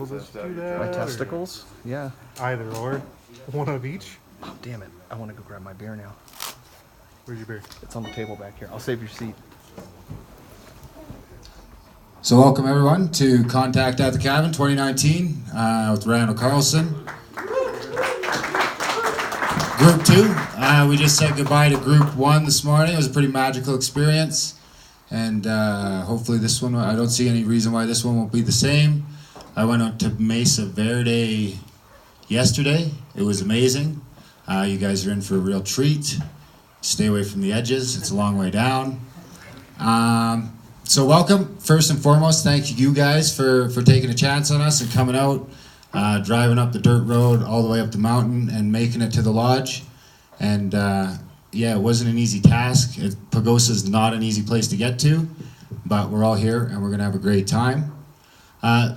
We'll just do that. My testicles? Yeah. Either or. One of each. Oh, damn it. I want to go grab my beer now. Where's your beer? It's on the table back here. I'll save your seat. So welcome everyone to Contact at the Cabin 2019 with Randall, Carlson. Group 2, we just said goodbye to Group 1 this morning. It was a pretty magical experience. And hopefully this one, I don't see any reason why this one won't be the same. I went out to Mesa Verde yesterday. It was amazing. You guys are in for a real treat. Stay away from the edges. It's a long way down. So welcome. First and foremost, thank you guys for taking a chance on us and coming out, driving up the dirt road all the way up the mountain and making it to the lodge. And yeah, it wasn't an easy task. Pagosa's not an easy place to get to, but we're all here and we're gonna have a great time.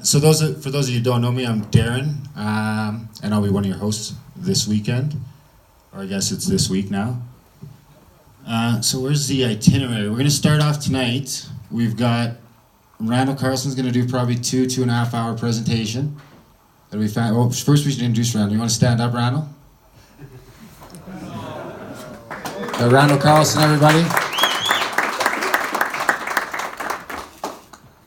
So for those of you who don't know me, I'm Darren, and I'll be one of your hosts this weekend, or I guess it's this week now. So where's the itinerary? We're gonna start off tonight. We've got Randall Carlson's going to do probably 2.5 hour presentation. That'll be fun. Oh, first we should introduce Randall. You want to stand up, Randall? Randall Carlson, everybody.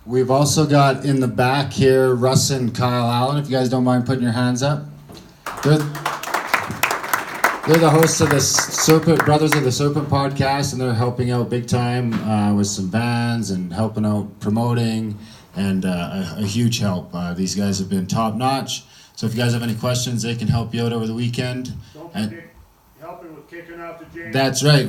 We've also got in the back here Russ and Kyle Allen, if you guys don't mind putting your hands up. They're the hosts of the Brothers of the Serpent podcast, and they're helping out big time with some bands and helping out promoting, and a huge help. These guys have been top notch. So if you guys have any questions, they can help you out over the weekend. Don't forget helping with kicking out the jam. That's right.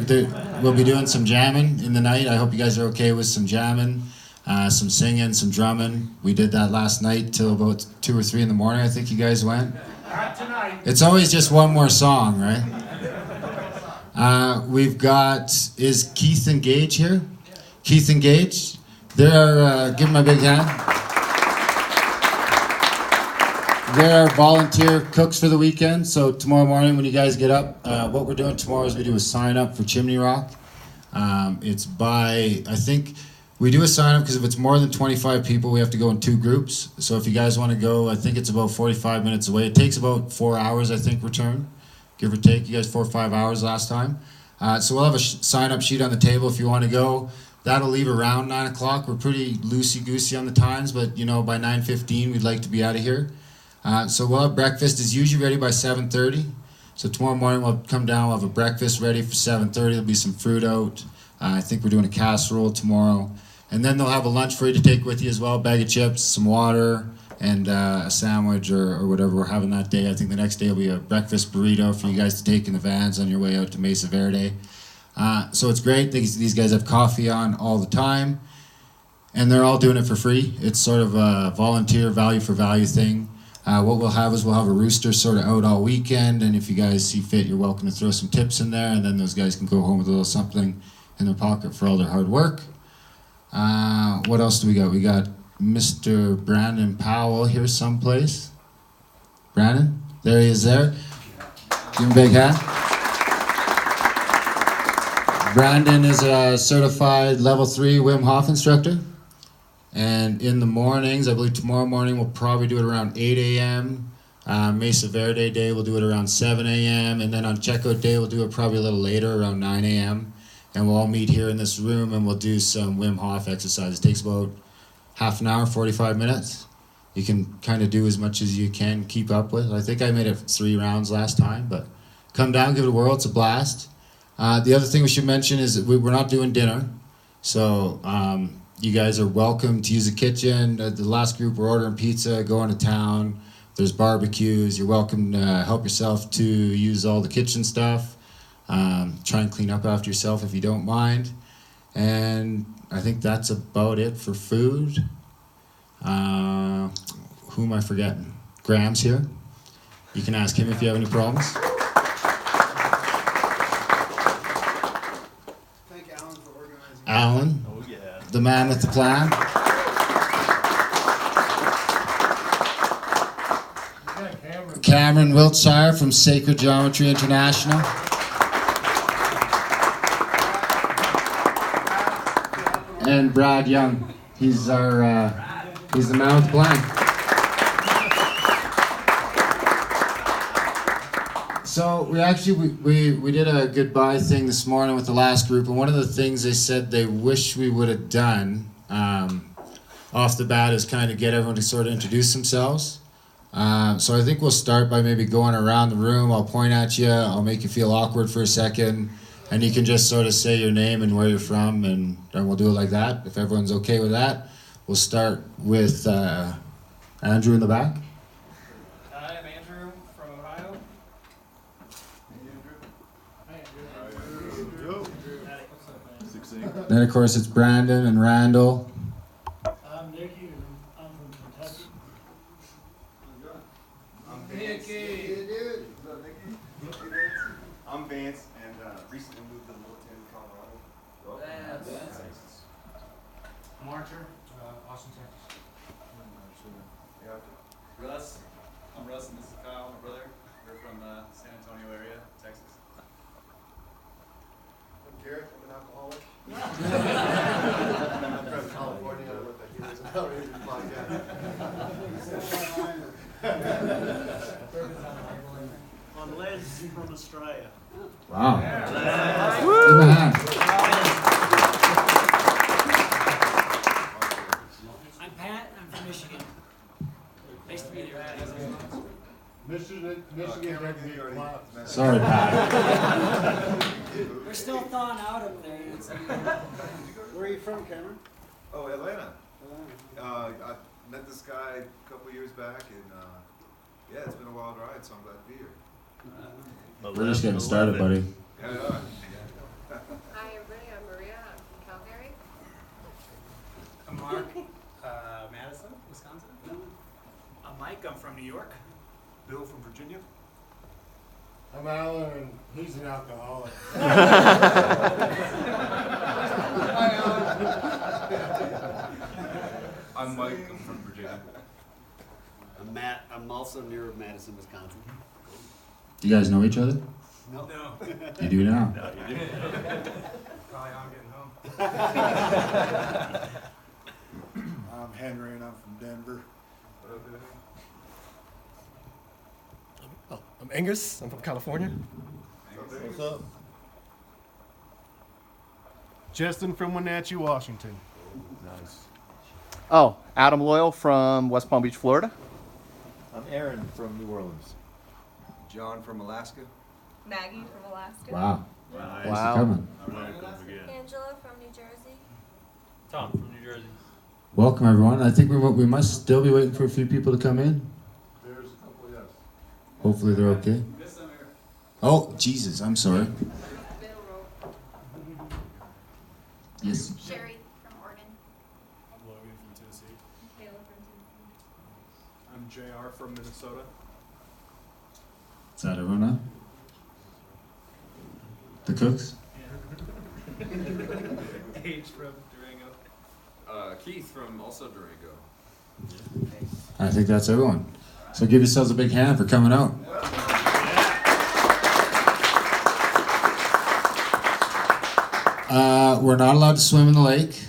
We'll be doing some jamming in the night. I hope you guys are okay with some jamming, some singing, some drumming. We did that last night till about 2 or 3 in the morning. I think you guys went. Not tonight. It's always just one more song, right? We've got, is Keith and Gage here? Keith and Gage. They're, give them a big hand. They're our volunteer cooks for the weekend. So tomorrow morning when you guys get up, what we're doing tomorrow is we do a sign up for Chimney Rock. It's by, I think, we do a sign up because if it's more than 25 people, we have to go in 2 groups. So if you guys want to go, I think it's about 45 minutes away. It takes about 4 hours, I think, return, give or take. You guys 4 or 5 hours last time. So we'll have a sign up sheet on the table if you want to go. That'll leave around 9 o'clock. We're pretty loosey-goosey on the times, but you know, by 9:15, we'd like to be out of here. So we'll have breakfast is usually ready by 7:30. So tomorrow morning we'll come down, we'll have a breakfast ready for 7:30. There'll be some fruit out. I think we're doing a casserole tomorrow. And then they'll have a lunch for you to take with you as well, a bag of chips, some water, and a sandwich or whatever we're having that day. I think the next day will be a breakfast burrito for you guys to take in the vans on your way out to Mesa Verde. So it's great. These guys have coffee on all the time, and they're all doing it for free. It's sort of a volunteer value for value thing. What we'll have is we'll have a rooster sort of out all weekend, and if you guys see fit, you're welcome to throw some tips in there, and then those guys can go home with a little something in their pocket for all their hard work. What else do we got? We got Mr. Brandon Powell here someplace. Brandon? There he is there. Give him a big hand. Brandon is a certified level 3 Wim Hof instructor. And in the mornings, I believe tomorrow morning we'll probably do it around 8 a.m. Mesa Verde Day we'll do it around 7 a.m. And then on checkout day we'll do it probably a little later, around 9 a.m. And we'll all meet here in this room and we'll do some Wim Hof exercises. It takes about half an hour, 45 minutes. You can kind of do as much as you can keep up with. I think I made it 3 rounds last time, but come down, give it a whirl. It's a blast. The other thing we should mention is that we're not doing dinner. So you guys are welcome to use the kitchen. The last group, we're ordering pizza, going to town. There's barbecues. You're welcome to help yourself to use all the kitchen stuff. Try and clean up after yourself if you don't mind. And I think that's about it for food. Who am I forgetting? Graham's here. You can ask him if you have any problems. Thank Alan for organizing. Alan, Oh yeah. the man with the plan. Cameron Wiltshire from Sacred Geometry International. And Brad Young. He's the man with the plan. So we did a goodbye thing this morning with the last group, and one of the things they said they wish we would have done off the bat is kind of get everyone to sort of introduce themselves. So I think we'll start by maybe going around the room. I'll point at you. I'll make you feel awkward for a second, and you can just sort of say your name and where you're from, and we'll do it like that. If everyone's okay with that, we'll start with Andrew in the back. Hi, I'm Andrew from Ohio. Then of course it's Brandon and Randall. I'm Nicky, and I'm from Kentucky. I'm Vance, and recently moved to Littleton, Colorado. I'm Archer, Austin, Texas. Russ. I'm Russ and this is Kyle, my brother. We're from the San Antonio area, Texas. I'm Garrett, I'm an alcoholic. I'm from California, with the Heroes of Outrage podcast. I'm Les from Australia. Wow. Give him a hand. I'm Pat, I'm from Michigan. Nice to meet you. Michigan had me clapped. Sorry, Pat. We're still thawing out up there. Where are you from, Cameron? Oh, Atlanta. I met this guy a couple years back, and yeah, it's been a wild ride, so I'm glad to be here. We're just getting started, buddy. Yeah, yeah. Hi everybody, I'm Maria, I'm from Calgary. I'm Mark, Madison, Wisconsin. I'm Mike, I'm from New York. Bill from Virginia. I'm Alan, and he's an alcoholic. I'm Mike, I'm from Virginia. I'm Matt, I'm also near Madison, Wisconsin. Do you guys know each other? No. You do now. Probably I'm getting home. I'm Henry, and I'm from Denver. I'm Angus. I'm from California. What's up? Justin from Wenatchee, Washington. Oh, Adam Loyal from West Palm Beach, Florida. I'm Aaron from New Orleans. John from Alaska. Maggie from Alaska. Wow. Thanks for Wow. coming. Angela from New Jersey. Tom from New Jersey. Welcome, everyone. I think we must still be waiting for a few people to come in. There's a couple, yes. Hopefully they're okay. Yes, I'm here. Oh, Jesus, I'm sorry. Bill Rowe. Yes. Sherry from Oregon. I'm Logan from Tennessee. Kayla from Tennessee. I'm JR from Minnesota. Is that everyone now? The cooks? Age from Durango. Keith from also Durango. I think that's everyone. So give yourselves a big hand for coming out. We're not allowed to swim in the lake,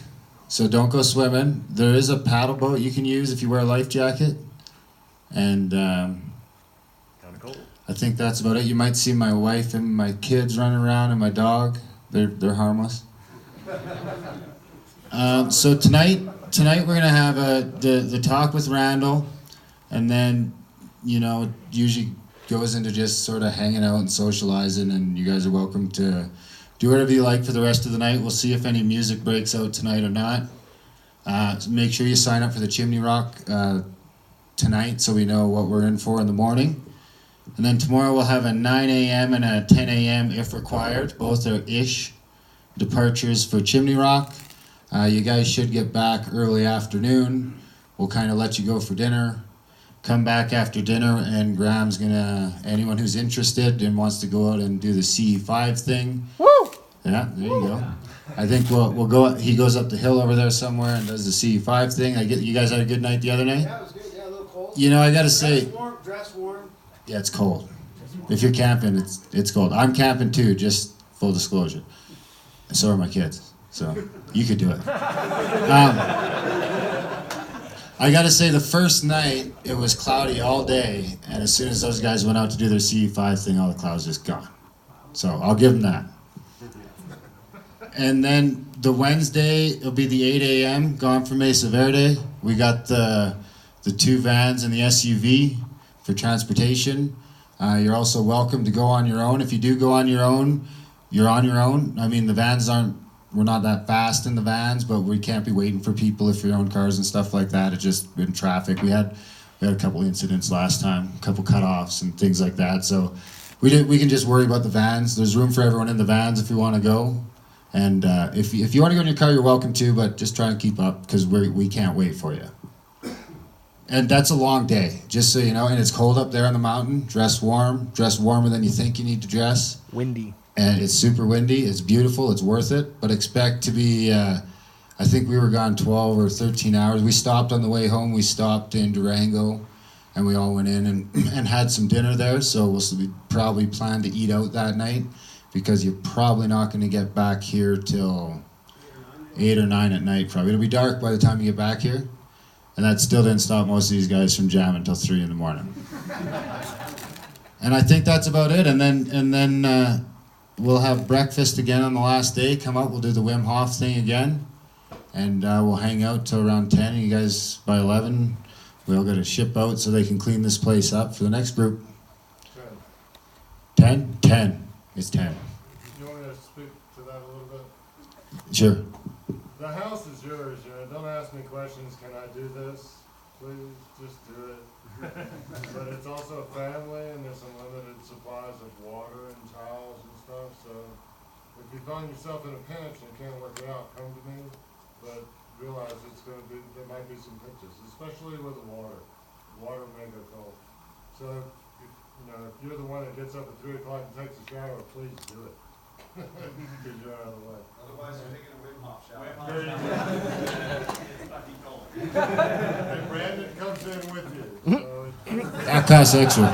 so don't go swimming. There is a paddle boat you can use if you wear a life jacket. And I think that's about it. You might see my wife and my kids running around and my dog. They're harmless. So tonight we're gonna have the talk with Randall, and then it usually goes into just sort of hanging out and socializing. And you guys are welcome to do whatever you like for the rest of the night. We'll see if any music breaks out tonight or not. So make sure you sign up for the Chimney Rock tonight, so we know what we're in for in the morning. And then tomorrow we'll have a 9 a.m. and a 10 a.m. if required. Both are ish departures for Chimney Rock. You guys should get back early afternoon. We'll kind of let you go for dinner. Come back after dinner, and Graham's gonna, anyone who's interested and wants to go out and do the CE5 thing. Woo! Yeah, there you go. I think we'll go. He goes up the hill over there somewhere and does the CE5 thing. You guys had a good night the other night? Yeah, it was good. Yeah, a little cold. I gotta say, Dress warm. yeah, it's cold. If you're camping, it's cold. I'm camping too, just full disclosure. And so are my kids. So you could do it. I gotta say, the first night, it was cloudy all day, and as soon as those guys went out to do their CE5 thing, all the clouds just gone. So I'll give them that. And then the Wednesday, it'll be the 8 a.m. gone from Mesa Verde. We got the 2 vans and the SUV for transportation. You're also welcome to go on your own. If you do go on your own, you're on your own. I mean, the vans we're not that fast in the vans, but we can't be waiting for people if your own cars and stuff like that. It's just been traffic. We had a couple incidents last time, a couple cutoffs and things like that. So we can just worry about the vans. There's room for everyone in the vans if you want to go. And if you want to go in your car, you're welcome to, but just try and keep up because we can't wait for you. And that's a long day, just so you know. And it's cold up there on the mountain. Dress warm. Dress warmer than you think you need to dress. Windy. And it's super windy. It's beautiful. It's worth it. But expect to be, I think we were gone 12 or 13 hours. We stopped on the way home. We stopped in Durango, and we all went in and had some dinner there. So we probably plan to eat out that night because you're probably not going to get back here till 8 or 9 at night. Probably it'll be dark by the time you get back here. And that still didn't stop most of these guys from jamming until 3 in the morning. And I think that's about it. And then we'll have breakfast again on the last day. Come out, we'll do the Wim Hof thing again. And we'll hang out till around 10. And you guys, by 11, we'll get a ship out so they can clean this place up for the next group. 10? 10. It's 10. You want me to speak to that a little bit? Sure. The house is yours, you know, don't ask me questions, can I do this? Please, just do it. But it's also a family, and there's some limited supplies of water and towels and stuff, so if you find yourself in a pinch and can't work it out, come to me, but realize there might be some pinches, especially with the water. Water may go cold. So, if you're the one that gets up at 3 o'clock and takes a shower, please do it. Because you're out of the way. Otherwise, you're taking a Wim Hof shower. There you go. It's not deep cold. And Brandon comes in with you. So That costs extra.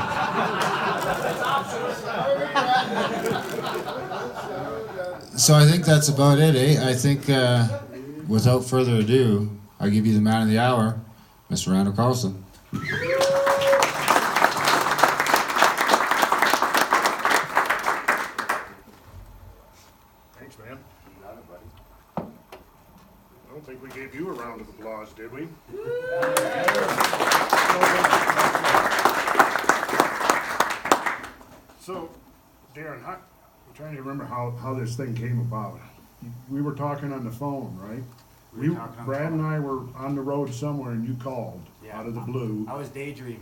So I think that's about it, eh? I think without further ado, I give you the man of the hour, Mr. Randall Carlson. thanks, man. I don't think we gave you a round of applause, did we? So, Darren, I'm trying to remember how this thing came about. We were talking on the phone, right? Brad and I were on the road somewhere, and you called out of the blue. I was daydreaming.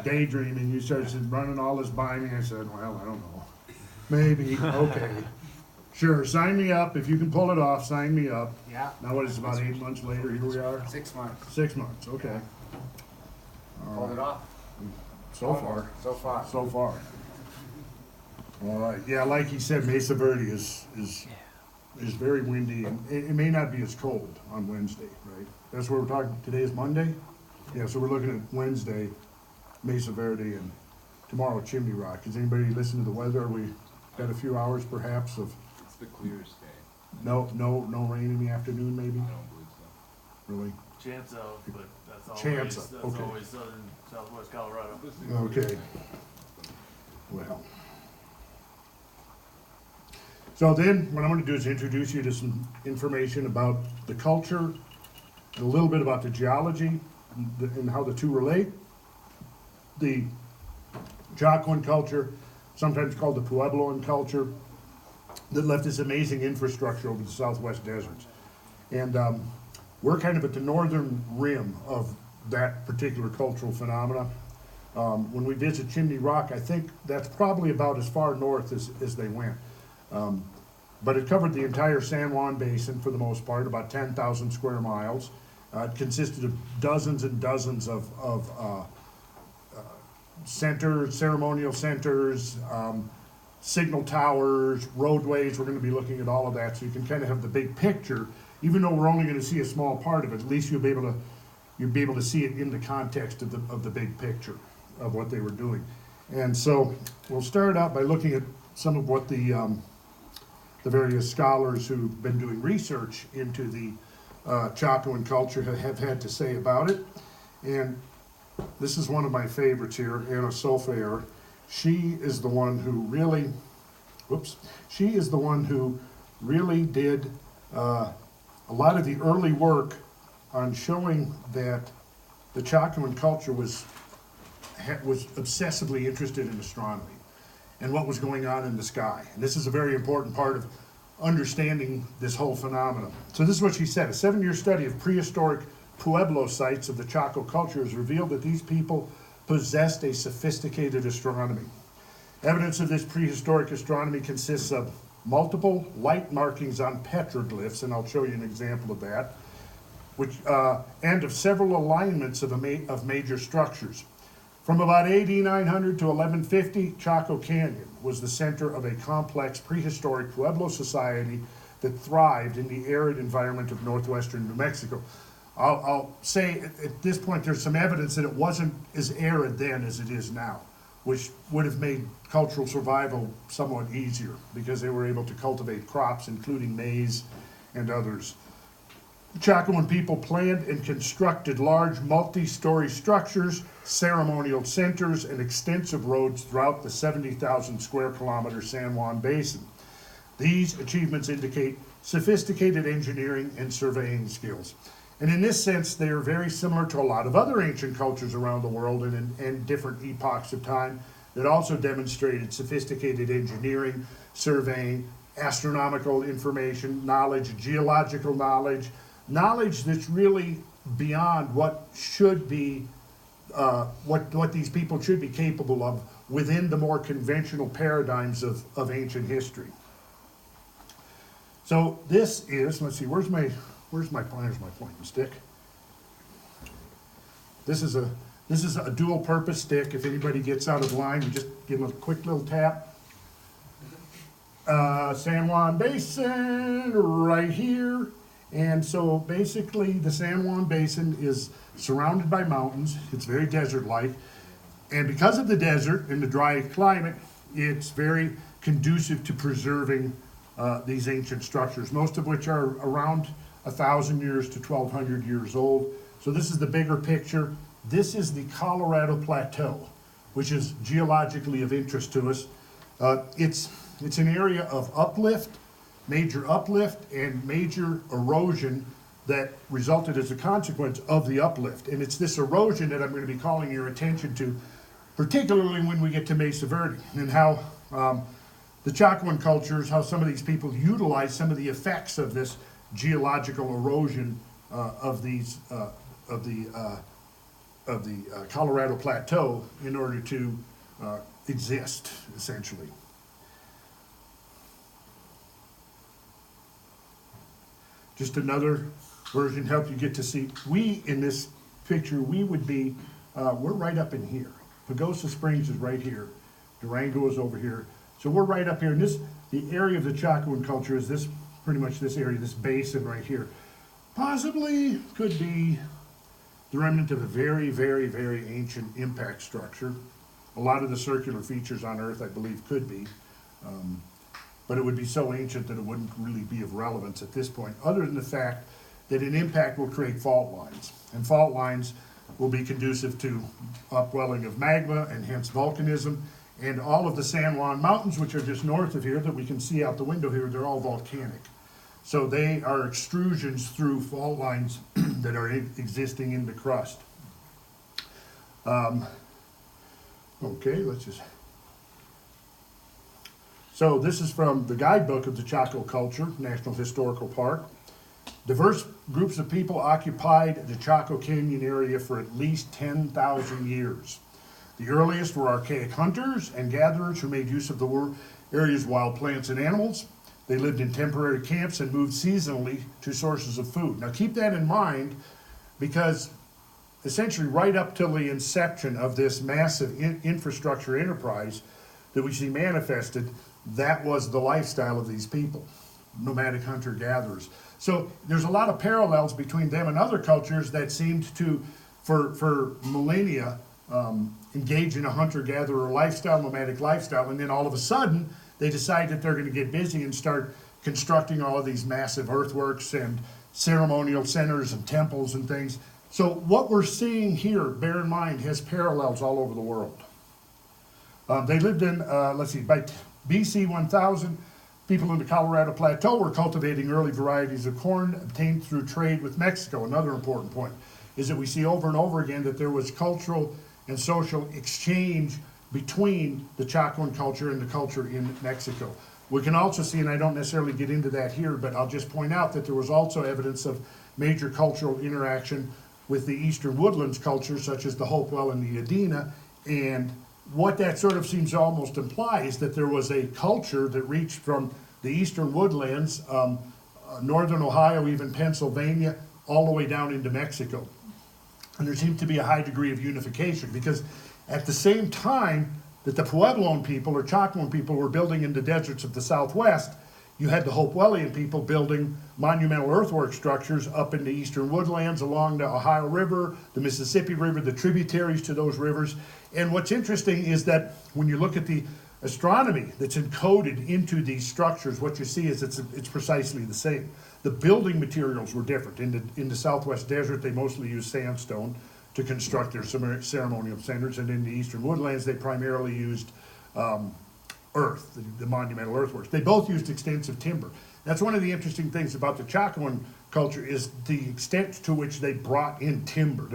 Daydreaming. You started running all this by me. I said, well, I don't know. Maybe. Okay. Sure. Sign me up. If you can pull it off, sign me up. Yeah. Now what is it, about 8 months later? Here we are. 6 months. 6 months. Okay. Pulled it off. So far. So far. So far. All right. Yeah, like he said, Mesa Verde is very windy, and it may not be as cold on Wednesday, right? That's where we're talking. Today is Monday. Yeah, so we're looking at Wednesday, Mesa Verde, and tomorrow Chimney Rock. Has anybody listened to the weather? We got a few hours, perhaps, of It's the clearest day. no rain in the afternoon, maybe. I don't believe so. Really? Chance of, but that's always, Chance of, that's okay. always southern, southwest Colorado. Okay. Well. So then, what I'm going to do is introduce you to some information about the culture, and a little bit about the geology, and how the two relate. The Chacoan culture, sometimes called the Puebloan culture, that left this amazing infrastructure over the southwest deserts. And we're kind of at the northern rim of that particular cultural phenomena. When we visit Chimney Rock, I think that's probably about as far north as they went. But it covered the entire San Juan Basin for the most part, about 10,000 square miles. It consisted of dozens and dozens of centers, ceremonial centers, signal towers, roadways. We're going to be looking at all of that, so you can kind of have the big picture. Even though we're only going to see a small part of it, at least you'll be able to see it in the context of the big picture of what they were doing. And so we'll start out by looking at some of what the various scholars who've been doing research into the Chacoan culture have had to say about it. And this is one of my favorites here, Anna Sofaer. She is the one who really, she is the one who really did a lot of the early work on showing that the Chacoan culture was obsessively interested in astronomy and what was going on in the sky. And this is a very important part of understanding this whole phenomenon. So this is what she said: a 7-year study of prehistoric Pueblo sites of the Chaco culture has revealed that these people possessed a sophisticated astronomy. Evidence of this prehistoric astronomy consists of multiple light markings on petroglyphs, and I'll show you an example of that, and of several alignments of major structures. From about AD 900 to 1150, Chaco Canyon was the center of a complex prehistoric Pueblo society that thrived in the arid environment of northwestern New Mexico. I'll say at this point there's some evidence that it wasn't as arid then as it is now, which would have made cultural survival somewhat easier because they were able to cultivate crops, including maize and others. Chacoan people planned and constructed large multi-story structures, ceremonial centers, and extensive roads throughout the 70,000 square kilometer San Juan Basin. These achievements indicate sophisticated engineering and surveying skills. And in this sense, they are very similar to a lot of other ancient cultures around the world and different epochs of time that also demonstrated sophisticated engineering, surveying, astronomical information, knowledge, geological knowledge, knowledge that's really beyond what should be, what these people should be capable of within the more conventional paradigms of ancient history. So this is, let's see, where's my pointing stick. This is a dual purpose stick. If anybody gets out of line, you just give them a quick little tap. San Juan Basin right here. And so basically the San Juan Basin is surrounded by mountains. It's very desert-like. And because of the desert and the dry climate, it's very conducive to preserving these ancient structures, most of which are around 1,000 years to 1,200 years old. So this is the bigger picture. This is the Colorado Plateau, which is geologically of interest to us. It's an area of uplift, major uplift, and major erosion that resulted as a consequence of the uplift. And it's this erosion that I'm going to be calling your attention to, particularly when we get to Mesa Verde, and how the Chacoan cultures, how some of these people utilize some of the effects of this geological erosion of the Colorado Plateau in order to exist, essentially. Just another version, help you get to see. We, in this picture, we would be, we're right up in here. Pagosa Springs is right here. Durango is over here. So we're right up here. And this, the area of the Chacoan culture is this, pretty much this area, this basin right here. Possibly could be the remnant of a very, very, very ancient impact structure. A lot of the circular features on Earth, I believe, could be. But it would be so ancient that it wouldn't really be of relevance at this point, other than the fact that an impact will create fault lines. And fault lines will be conducive to upwelling of magma and hence volcanism. And all of the San Juan Mountains, which are just north of here that we can see out the window here, they're all volcanic. So they are extrusions through fault lines that are existing in the crust. Okay, let's just... So this is from the guidebook of the Chaco Culture, National Historical Park. Diverse groups of people occupied the Chaco Canyon area for at least 10,000 years. The earliest were archaic hunters and gatherers who made use of the area's wild plants and animals. They lived in temporary camps and moved seasonally to sources of food. Now keep that in mind, because essentially right up till the inception of this massive infrastructure enterprise that we see manifested, that was the lifestyle of these people, nomadic hunter-gatherers. So there's a lot of parallels between them and other cultures that seemed to, for millennia, engage in a hunter-gatherer lifestyle, nomadic lifestyle, and then all of a sudden they decide that they're going to get busy and start constructing all of these massive earthworks and ceremonial centers and temples and things. So what we're seeing here, bear in mind, has parallels all over the world. They lived in, by BC 1000, people in the Colorado Plateau were cultivating early varieties of corn obtained through trade with Mexico. Another important point is that we see over and over again that there was cultural and social exchange between the Chacoan culture and the culture in Mexico. We can also see, and I don't necessarily get into that here, but I'll just point out that there was also evidence of major cultural interaction with the Eastern Woodlands culture, such as the Hopewell and the Adena. And what that sort of seems to almost imply is that there was a culture that reached from the Eastern Woodlands, northern Ohio, even Pennsylvania, all the way down into Mexico. And there seemed to be a high degree of unification, because at the same time that the Puebloan people or Chacoan people were building in the deserts of the Southwest, you had the Hopewellian people building monumental earthwork structures up in the Eastern Woodlands along the Ohio River, the Mississippi River, the tributaries to those rivers. And what's interesting is that when you look at the astronomy that's encoded into these structures, what you see is it's precisely the same. The building materials were different. In the Southwest desert, they mostly used sandstone to construct their ceremonial centers, and in the Eastern Woodlands, they primarily used earth, the monumental earthworks. They both used extensive timber. That's one of the interesting things about the Chacoan culture, is the extent to which they brought in timber.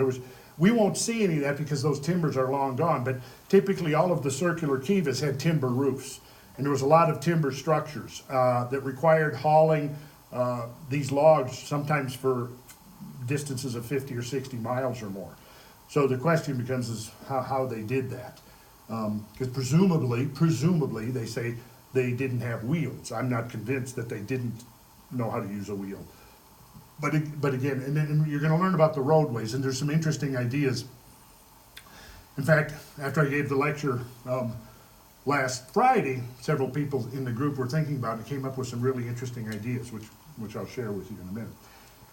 We won't see any of that because those timbers are long gone, but typically all of the circular kivas had timber roofs. And there was a lot of timber structures that required hauling these logs, sometimes for distances of 50 or 60 miles or more. So the question becomes is how they did that. Because presumably they say they didn't have wheels. I'm not convinced that they didn't know how to use a wheel. But again, and you're going to learn about the roadways, and there's some interesting ideas. In fact, after I gave the lecture last Friday, several people in the group were thinking about it and came up with some really interesting ideas, which I'll share with you in a minute.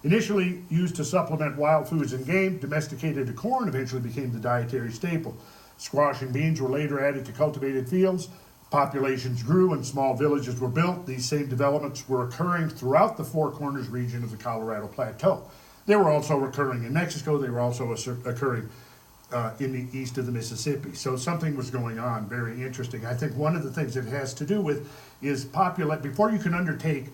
Initially used to supplement wild foods and game, domesticated corn eventually became the dietary staple. Squash and beans were later added to cultivated fields. Populations grew and small villages were built. These same developments were occurring throughout the Four Corners region of the Colorado Plateau. They were also occurring in Mexico. They were also occurring in the east of the Mississippi. So something was going on, very interesting. I think one of the things it has to do with is before you can undertake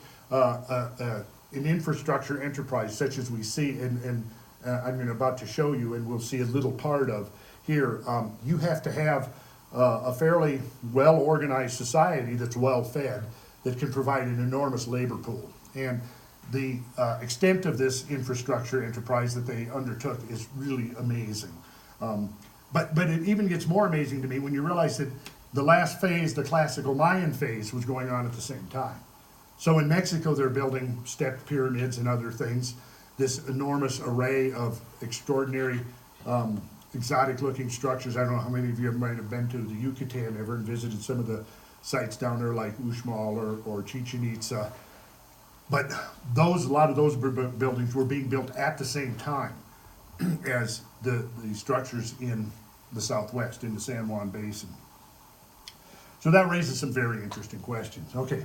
an infrastructure enterprise such as we see, and I'm about to show you, and we'll see a little part of here, you have to have a fairly well-organized society that's well-fed, that can provide an enormous labor pool. And the extent of this infrastructure enterprise that they undertook is really amazing. But it even gets more amazing to me when you realize that the last phase, the classical Mayan phase, was going on at the same time. So in Mexico, they're building stepped pyramids and other things, this enormous array of extraordinary exotic-looking structures. I don't know how many of you might have been to the Yucatan ever and visited some of the sites down there like Uxmal or Chichen Itza. But a lot of those buildings were being built at the same time as the structures in the Southwest, in the San Juan Basin. So that raises some very interesting questions. Okay,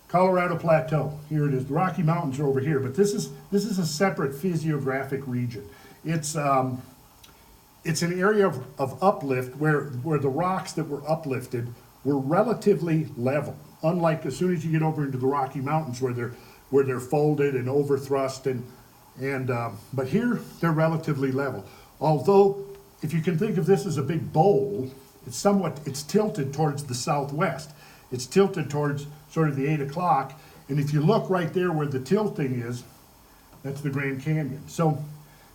Colorado Plateau, here it is. The Rocky Mountains are over here, but this is a separate physiographic region. It's an area of uplift where the rocks that were uplifted were relatively level. Unlike as soon as you get over into the Rocky Mountains where they're folded and overthrust but here they're relatively level. Although if you can think of this as a big bowl, it's tilted towards the southwest. It's tilted towards sort of the 8 o'clock, and if you look right there where the tilting is, that's the Grand Canyon. So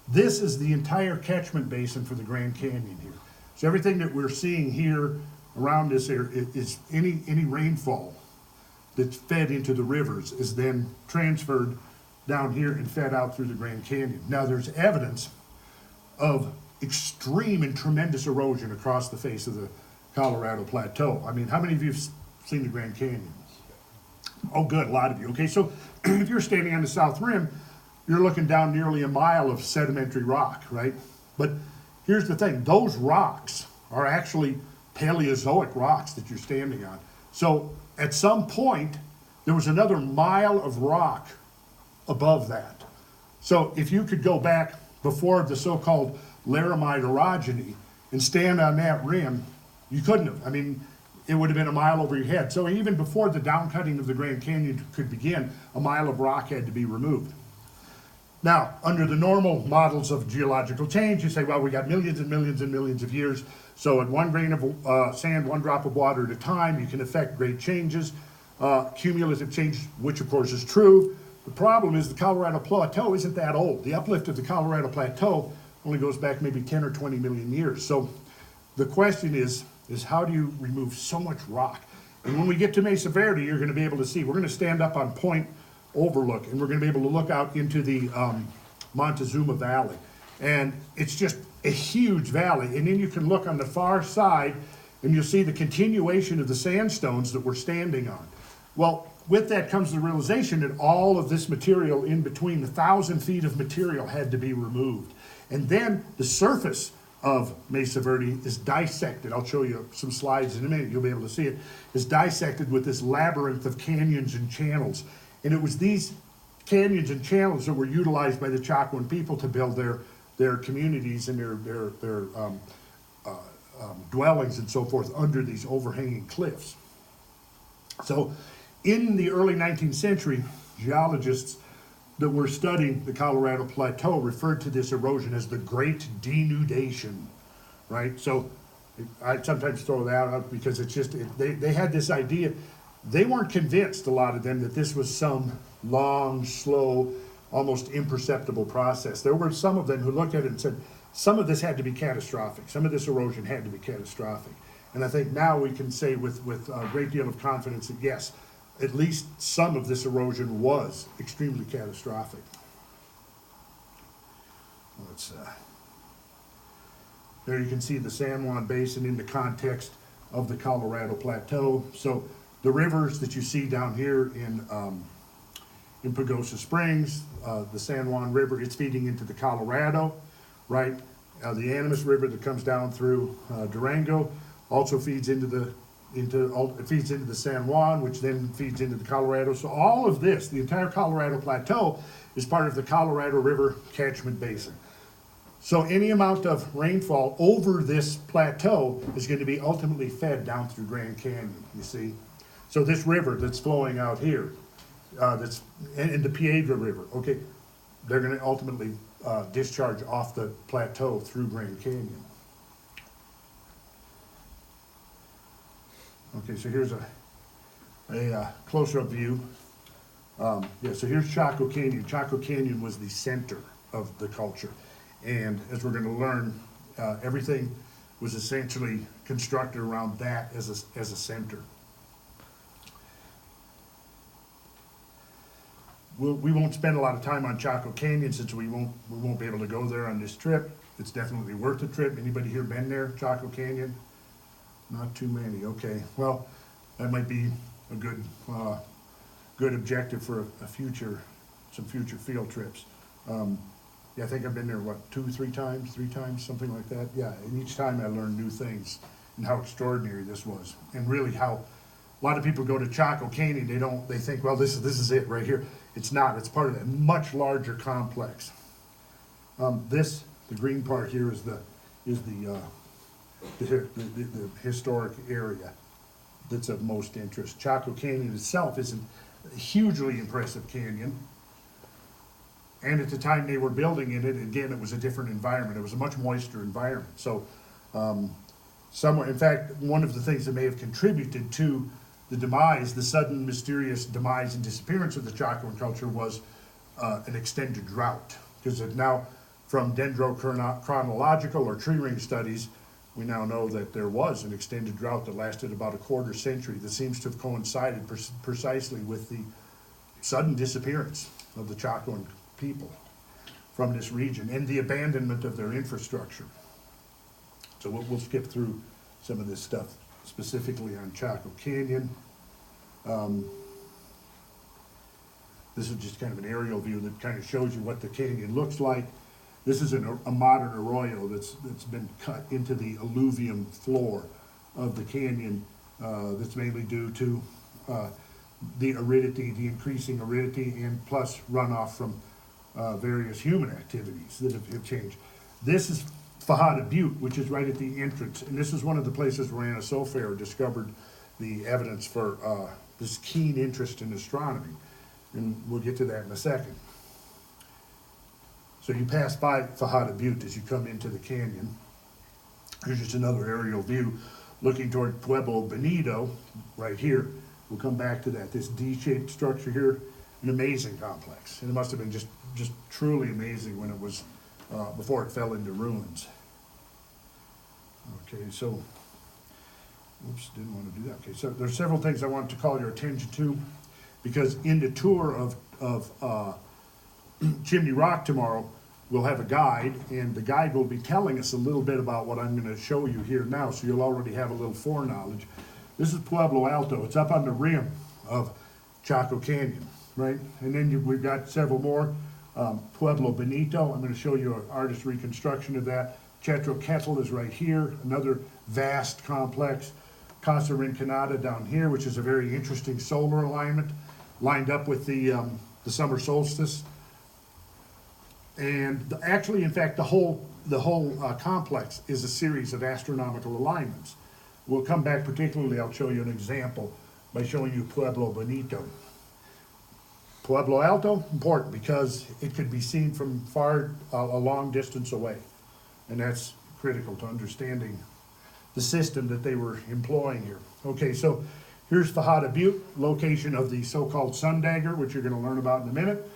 this is the entire catchment basin for the Grand Canyon here. So everything that we're seeing here around this area is any rainfall that's fed into the rivers is then transferred down here and fed out through the Grand Canyon. Now there's evidence of extreme and tremendous erosion across the face of the Colorado Plateau. I mean, how many of you have seen the Grand Canyon? Oh, good, a lot of you. Okay, so if you're standing on the South Rim, you're looking down nearly a mile of sedimentary rock, right? But here's the thing, those rocks are actually Paleozoic rocks that you're standing on. So at some point, there was another mile of rock above that. So if you could go back before the so-called Laramide orogeny and stand on that rim, you couldn't have. I mean, it would have been a mile over your head. So even before the downcutting of the Grand Canyon could begin, a mile of rock had to be removed. Now, under the normal models of geological change, you say, well, we got millions and millions and millions of years, so at 1 grain of sand, 1 drop of water at a time, you can affect great changes, cumulative change, which of course is true. The problem is the Colorado Plateau isn't that old. The uplift of the Colorado Plateau only goes back maybe 10 or 20 million years. So the question is how do you remove so much rock? And when we get to Mesa Verde, you're going to be able to see, we're going to stand up on Point Overlook, and we're going to be able to look out into the Montezuma Valley. And it's just a huge valley. And then you can look on the far side, and you'll see the continuation of the sandstones that we're standing on. Well, with that comes the realization that all of this material in between, 1,000 feet of material had to be removed. And then the surface of Mesa Verde is dissected. I'll show you some slides in a minute, you'll be able to see it. Is dissected with this labyrinth of canyons and channels. And it was these canyons and channels that were utilized by the Chacoan people to build their communities and their dwellings and so forth under these overhanging cliffs. So in the early 19th century, geologists that were studying the Colorado Plateau referred to this erosion as the Great Denudation, right? So I sometimes throw that out because it's just, they had this idea. They weren't convinced, a lot of them, that this was some long, slow, almost imperceptible process. There were some of them who looked at it and said, some of this had to be catastrophic. Some of this erosion had to be catastrophic. And I think now we can say with a great deal of confidence that yes, at least some of this erosion was extremely catastrophic. There you can see the San Juan Basin in the context of the Colorado Plateau. So the rivers that you see down here in Pagosa Springs, the San Juan River, it's feeding into the Colorado, right? The Animas River that comes down through Durango also feeds into the San Juan, which then feeds into the Colorado. So all of this, the entire Colorado Plateau, is part of the Colorado River catchment basin. So any amount of rainfall over this plateau is going to be ultimately fed down through Grand Canyon, you see. So this river that's flowing out here, that's in the Piedra River, okay, they're going to ultimately discharge off the plateau through Grand Canyon. Okay, so here's a closer-up view. So here's Chaco Canyon. Chaco Canyon was the center of the culture. And as we're going to learn, everything was essentially constructed around that as a center. We won't spend a lot of time on Chaco Canyon since we won't be able to go there on this trip. It's definitely worth the trip. Anybody here been there, Chaco Canyon? Not too many. Okay. Well, that might be a good objective for some future field trips. Yeah, I think I've been there, what, 3 times, something like that. Yeah, and each time I learned new things and how extraordinary this was, and really how a lot of people go to Chaco Canyon. They think, well, this is it right here. It's not. It's part of a much larger complex. The green part here is the historic area that's of most interest. Chaco Canyon itself is a hugely impressive canyon. And at the time they were building it, again, it was a different environment. It was a much moister environment. So somewhere, in fact, one of the things that may have contributed to the sudden mysterious demise and disappearance of the Chacoan culture was an extended drought. Because now, from dendrochronological or tree ring studies, we now know that there was an extended drought that lasted about a quarter century that seems to have coincided precisely with the sudden disappearance of the Chacoan people from this region and the abandonment of their infrastructure. So we'll skip through some of this stuff specifically on Chaco Canyon. This is just kind of an aerial view that kind of shows you what the canyon looks like. This is a modern arroyo that's been cut into the alluvium floor of the canyon. That's mainly due to the aridity, the increasing aridity, and plus runoff from various human activities that have changed. This is Fajada Butte, which is right at the entrance, and this is one of the places where Anna Sofair discovered the evidence for this keen interest in astronomy, and we'll get to that in a second. So you pass by Fajada Butte as you come into the canyon. Here's just another aerial view looking toward Pueblo Bonito right here. We'll come back to that. This D-shaped structure here, an amazing complex. And it must have been just truly amazing when it was, before it fell into ruins. Okay, so, oops, didn't want to do that. Okay, so there's several things I want to call your attention to, because in the tour of Chimney Rock tomorrow, we'll have a guide, and the guide will be telling us a little bit about what I'm going to show you here now, so you'll already have a little foreknowledge. This is Pueblo Alto. It's up on the rim of Chaco Canyon, right? And then we've got several more. Pueblo Bonito, I'm going to show you an artist reconstruction of that. Chetro is right here, another vast complex. Casa Rinconada down here, which is a very interesting solar alignment, lined up with the summer solstice. And actually, in fact, the whole complex is a series of astronomical alignments. We'll come back particularly, I'll show you an example by showing you Pueblo Bonito. Pueblo Alto, important because it could be seen from far, a long distance away. And that's critical to understanding the system that they were employing here. Okay, so here's Fajada Butte, location of the so-called sun dagger, which you're going to learn about in a minute.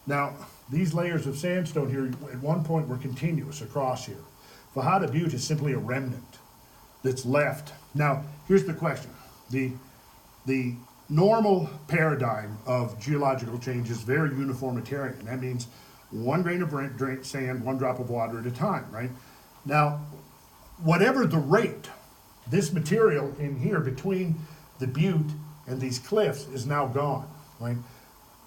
Now, these layers of sandstone here at one point were continuous across here. Fajada Butte is simply a remnant that's left. Now, here's the question. The normal paradigm of geological change is very uniformitarian. That means one grain of sand, one drop of water at a time, right? Now, whatever the rate, this material in here between the butte and these cliffs is now gone, right?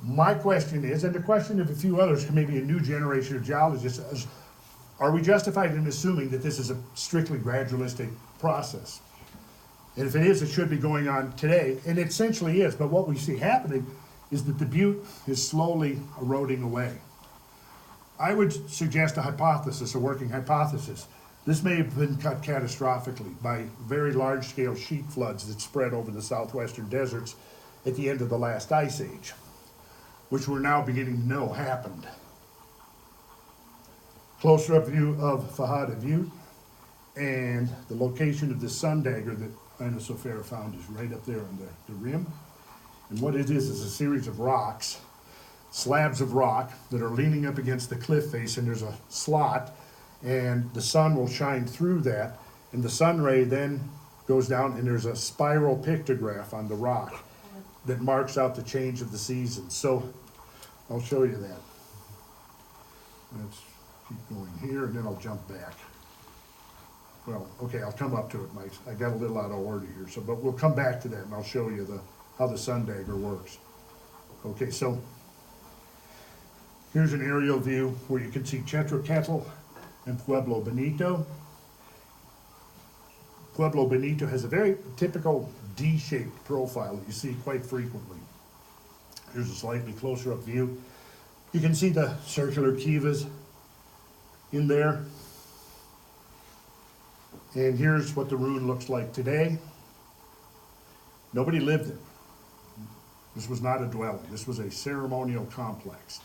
My question is, and the question of a few others, maybe a new generation of geologists, is, are we justified in assuming that this is a strictly gradualistic process? And if it is, it should be going on today, and it essentially is, but what we see happening is that the butte is slowly eroding away. I would suggest a hypothesis, a working hypothesis. This may have been cut catastrophically by very large-scale sheet floods that spread over the southwestern deserts at the end of the last ice age, which we're now beginning to know happened. Closer up view of Fajada Butte, and the location of the sun dagger that Anna Sofair found is right up there on the rim. And what it is a series of rocks, slabs of rock that are leaning up against the cliff face, and there's a slot, and the sun will shine through that, and the sun ray then goes down, and there's a spiral pictograph on the rock that marks out the change of the seasons. So I'll show you that. Let's keep going here, and then I'll jump back. Well, okay, I'll come up to it, Mike. I got a little out of order here, so but we'll come back to that, and I'll show you how the sun dagger works. Okay, so here's an aerial view where you can see Chetro and Pueblo Bonito. Pueblo Bonito has a very typical D-shaped profile that you see quite frequently. Here's a slightly closer up view. You can see the circular kivas in there. And here's what the ruin looks like today. Nobody lived there. This was not a dwelling. This was a ceremonial complex.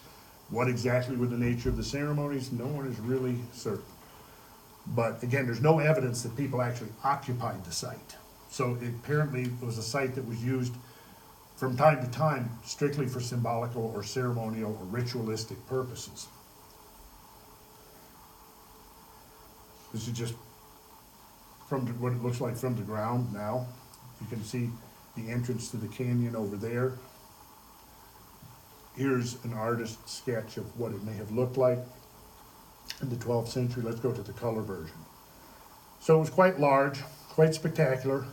What exactly were the nature of the ceremonies? No one is really certain. But again, there's no evidence that people actually occupied the site. So apparently it was a site that was used from time to time strictly for symbolical or ceremonial or ritualistic purposes. This is just from what it looks like from the ground now. You can see the entrance to the canyon over there. Here's an artist's sketch of what it may have looked like in the 12th century. Let's go to the color version. So it was quite large, quite spectacular.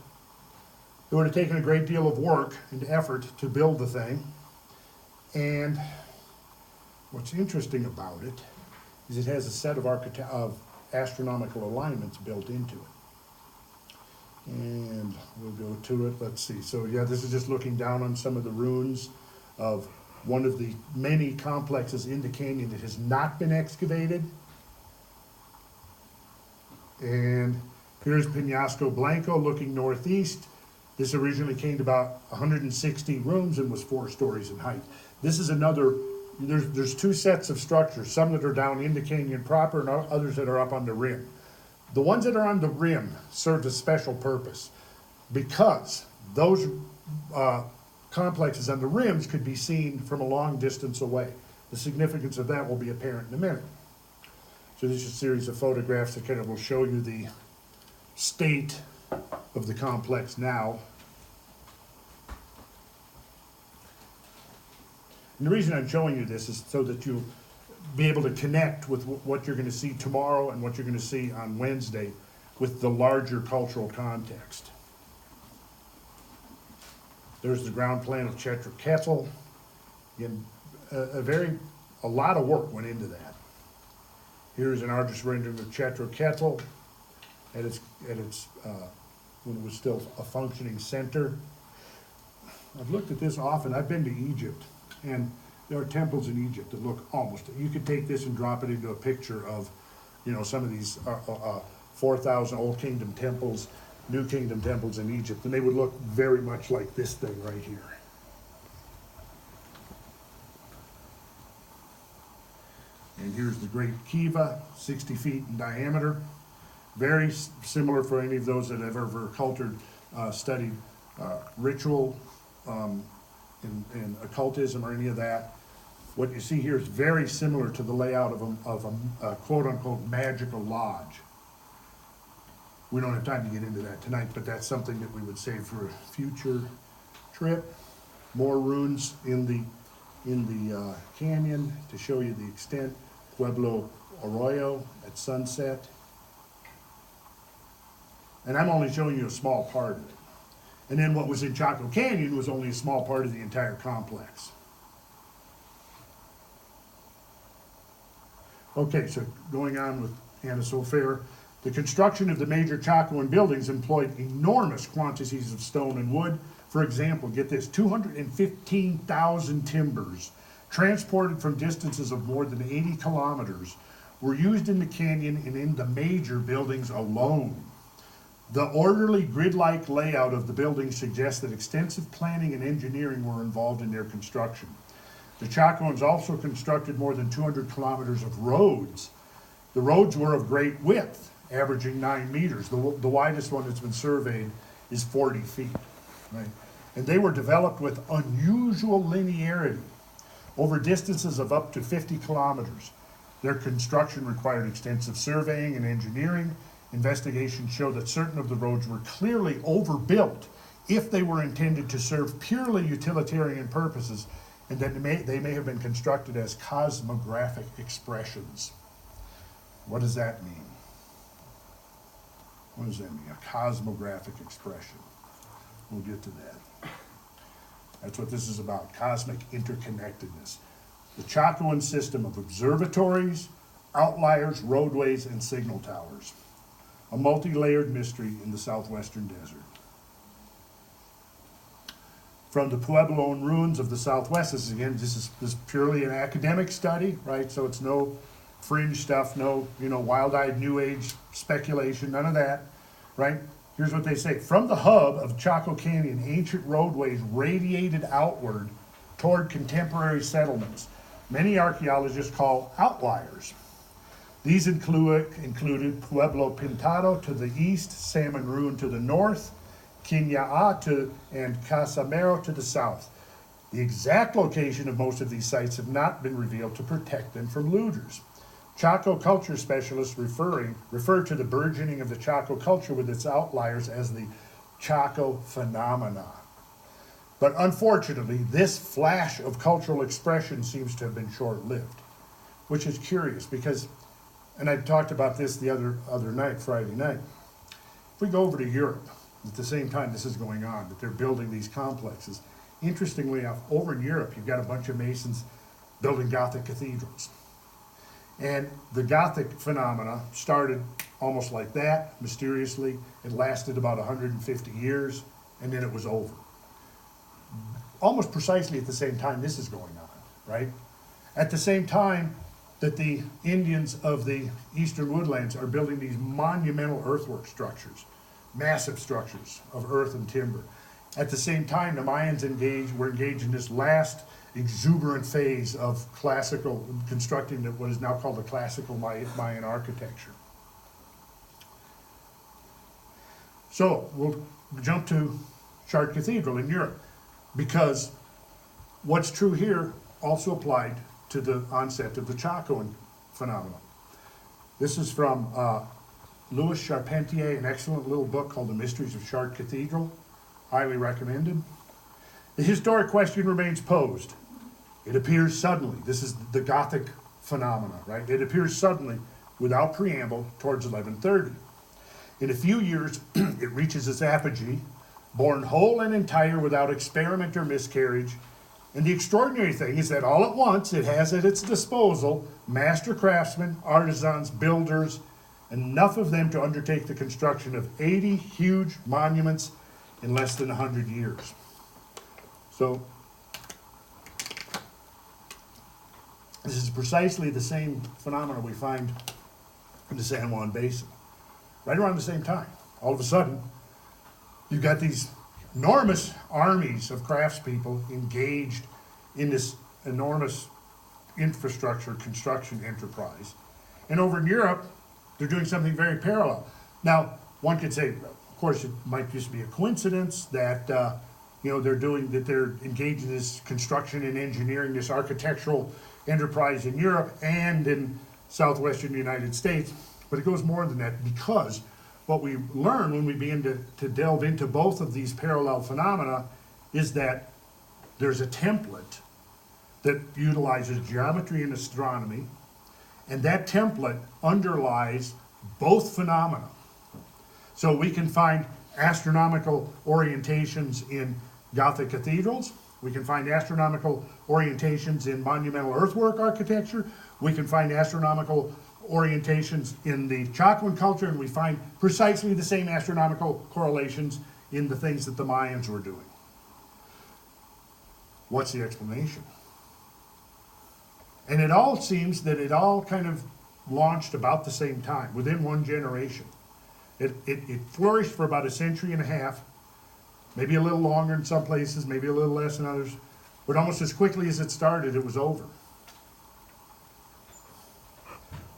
It would have taken a great deal of work and effort to build the thing. And what's interesting about it is it has a set of astronomical alignments built into it. And we'll go to it. Let's see. So yeah, this is just looking down on some of the ruins of one of the many complexes in the canyon that has not been excavated. And here's Penasco Blanco looking northeast. This originally came to about 160 rooms and was 4 stories in height. This is another, there's 2 sets of structures, some that are down in the canyon proper and others that are up on the rim. The ones that are on the rim serve a special purpose because those complexes on the rims could be seen from a long distance away. The significance of that will be apparent in a minute. So this is a series of photographs that kind of will show you the state of the complex now. And the reason I'm showing you this is so that you'll be able to connect with what you're going to see tomorrow and what you're going to see on Wednesday with the larger cultural context. There's the ground plan of Chetra. Again, a lot of work went into that. Here's an artist's rendering of Chetra at its when it was still a functioning center. I've looked at this often. I've been to Egypt, and there are temples in Egypt that look almost, you could take this and drop it into a picture of, you know, some of these 4,000 Old Kingdom temples, New Kingdom temples in Egypt, and they would look very much like this thing right here. And here's the Great Kiva, 60 feet in diameter. Very similar for any of those that have ever studied ritual and occultism or any of that. What you see here is very similar to the layout of a quote-unquote magical lodge. We don't have time to get into that tonight, but that's something that we would save for a future trip. More ruins in the canyon to show you the extent. Pueblo Arroyo at sunset. And I'm only showing you a small part of it. And then what was in Chaco Canyon was only a small part of the entire complex. Okay, so going on with Anna Sofair, the construction of the major Chacoan buildings employed enormous quantities of stone and wood. For example, get this, 215,000 timbers transported from distances of more than 80 kilometers were used in the canyon and in the major buildings alone. The orderly grid-like layout of the buildings suggests that extensive planning and engineering were involved in their construction. The Chacoans also constructed more than 200 kilometers of roads. The roads were of great width, averaging 9 meters. The widest one that's been surveyed is 40 feet, right? And they were developed with unusual linearity over distances of up to 50 kilometers. Their construction required extensive surveying and engineering. Investigations show that certain of the roads were clearly overbuilt if they were intended to serve purely utilitarian purposes, and that they may have been constructed as cosmographic expressions. What does that mean? What does that mean, a cosmographic expression? We'll get to that. That's what this is about, cosmic interconnectedness. The Chacoan system of observatories, outliers, roadways, and signal towers. A multi-layered mystery in the southwestern desert. From the Puebloan ruins of the southwest, this is purely an academic study, right? So it's no fringe stuff, no, wild-eyed New Age speculation, none of that, right? Here's what they say. From the hub of Chaco Canyon, ancient roadways radiated outward toward contemporary settlements. Many archaeologists call outliers. These included Pueblo Pintado to the east, Salmon Ruin to the north, Quinaa and Casamero to the south. The exact location of most of these sites have not been revealed to protect them from looters. Chaco culture specialists refer to the burgeoning of the Chaco culture with its outliers as the Chaco phenomena. But unfortunately, this flash of cultural expression seems to have been short-lived, which is curious because, and I talked about this the other night, Friday night. If we go over to Europe, at the same time this is going on, that they're building these complexes, interestingly enough, over in Europe, you've got a bunch of Masons building Gothic cathedrals. And the Gothic phenomena started almost like that, mysteriously. It lasted about 150 years. and then it was over. Almost precisely at the same time this is going on, right? At the same time that the Indians of the eastern woodlands are building these monumental earthwork structures, massive structures of earth and timber. At the same time, the Mayans were engaged in this last exuberant phase of classical, constructing what is now called the classical Mayan architecture. So we'll jump to Chartres Cathedral in Europe, because what's true here also applied to the onset of the Chacoan phenomenon. This is from Louis Charpentier, an excellent little book called The Mysteries of Chartres Cathedral, highly recommended. The historic question remains posed. It appears suddenly, this is the Gothic phenomena, right? It appears suddenly, without preamble, towards 1130. In a few years, it reaches its apogee, born whole and entire without experiment or miscarriage. And the extraordinary thing is that all at once it has at its disposal master craftsmen, artisans, builders, enough of them to undertake the construction of 80 huge monuments in less than 100 years. So, this is precisely the same phenomena we find in the San Juan Basin. Right around the same time, all of a sudden, you've got these enormous armies of craftspeople engaged in this enormous infrastructure construction enterprise. And over in Europe, they're doing something very parallel. Now, one could say, of course, it might just be a coincidence that they're engaged in this construction and engineering, this architectural enterprise in Europe and in southwestern United States. But it goes more than that, because what we learn when we begin to delve into both of these parallel phenomena is that there's a template that utilizes geometry and astronomy, and that template underlies both phenomena. So we can find astronomical orientations in Gothic cathedrals, we can find astronomical orientations in monumental earthwork architecture, we can find astronomical orientations in the Chacoan culture, and we find precisely the same astronomical correlations in the things that the Mayans were doing. What's the explanation? And it all seems that it all kind of launched about the same time, within one generation. It flourished for about a century and a half, maybe a little longer in some places, maybe a little less in others, but almost as quickly as it started, it was over.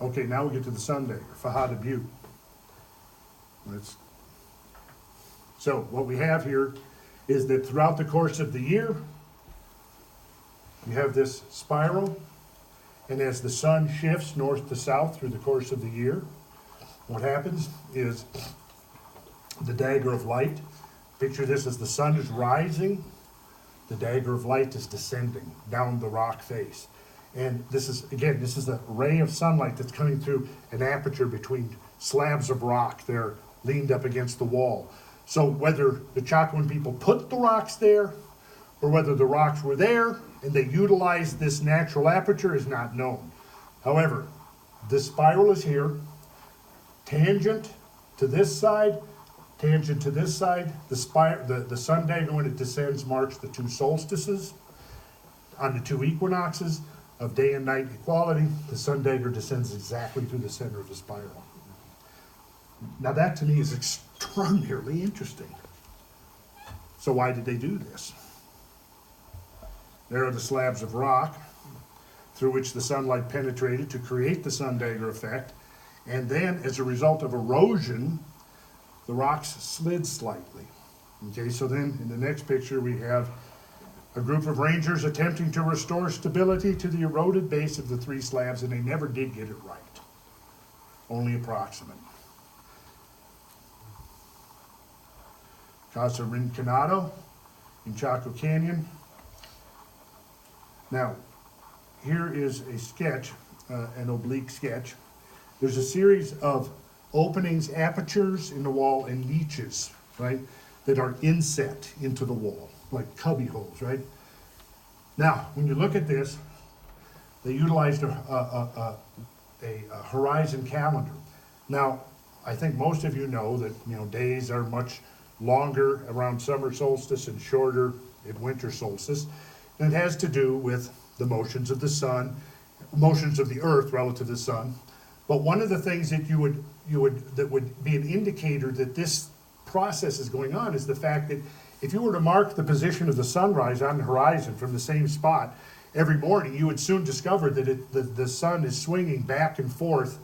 Okay, now we get to the Sunday, or Fajada Butte. So what we have here is that throughout the course of the year, you have this spiral, and as the sun shifts north to south through the course of the year, what happens is the dagger of light. Picture this as the sun is rising, the dagger of light is descending down the rock face. And this is a ray of sunlight that's coming through an aperture between slabs of rock. They're leaned up against the wall. So whether the Chacoan people put the rocks there, or whether the rocks were there and they utilized this natural aperture is not known. However, this spiral is here, tangent to this side, tangent to this side. The sun dagger, when it descends, marks the two solstices. On the two equinoxes of day and night equality, the sun dagger descends exactly through the center of the spiral. Now that to me is extraordinarily interesting. So why did they do this? There are the slabs of rock through which the sunlight penetrated to create the sun dagger effect, and then as a result of erosion, the rocks slid slightly. Okay, so then in the next picture we have a group of rangers attempting to restore stability to the eroded base of the three slabs, and they never did get it right. Only approximate. Casa Rinconado in Chaco Canyon. Now, here is a sketch, an oblique sketch. There's a series of openings, apertures in the wall, and niches, right, that are inset into the wall, like cubby holes, right? Now, when you look at this, they utilized a horizon calendar. Now, I think most of you know that days are much longer around summer solstice and shorter at winter solstice. And it has to do with the motions of the sun, motions of the earth relative to the sun. But one of the things that that would be an indicator that this process is going on is the fact that if you were to mark the position of the sunrise on the horizon from the same spot every morning, you would soon discover that the sun is swinging back and forth.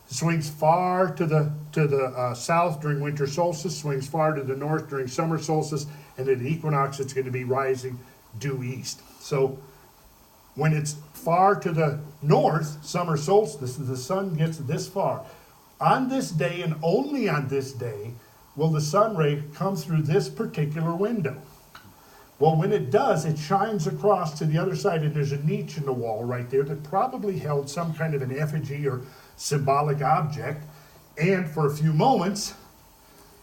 It swings far to the south during winter solstice, swings far to the north during summer solstice, and at equinox it's going to be rising due east. So when it's far to the north, summer solstice, the sun gets this far. On this day and only on this day will the sun ray come through this particular window. Well, when it does, it shines across to the other side, and there's a niche in the wall right there that probably held some kind of an effigy or symbolic object, and for a few moments,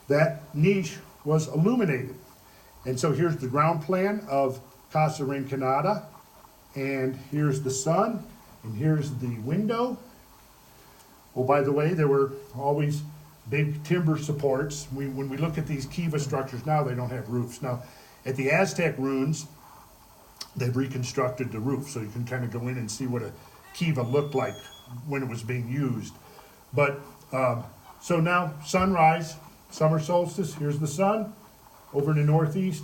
that niche was illuminated. And so here's the ground plan of Casa Rinconada, and here's the sun, and here's the window. Oh, by the way, there were always big timber supports. When we look at these kiva structures now, they don't have roofs. Now, at the Aztec ruins, they've reconstructed the roof, so you can kind of go in and see what a kiva looked like when it was being used. But, so now, sunrise, summer solstice, here's the sun, over in the northeast.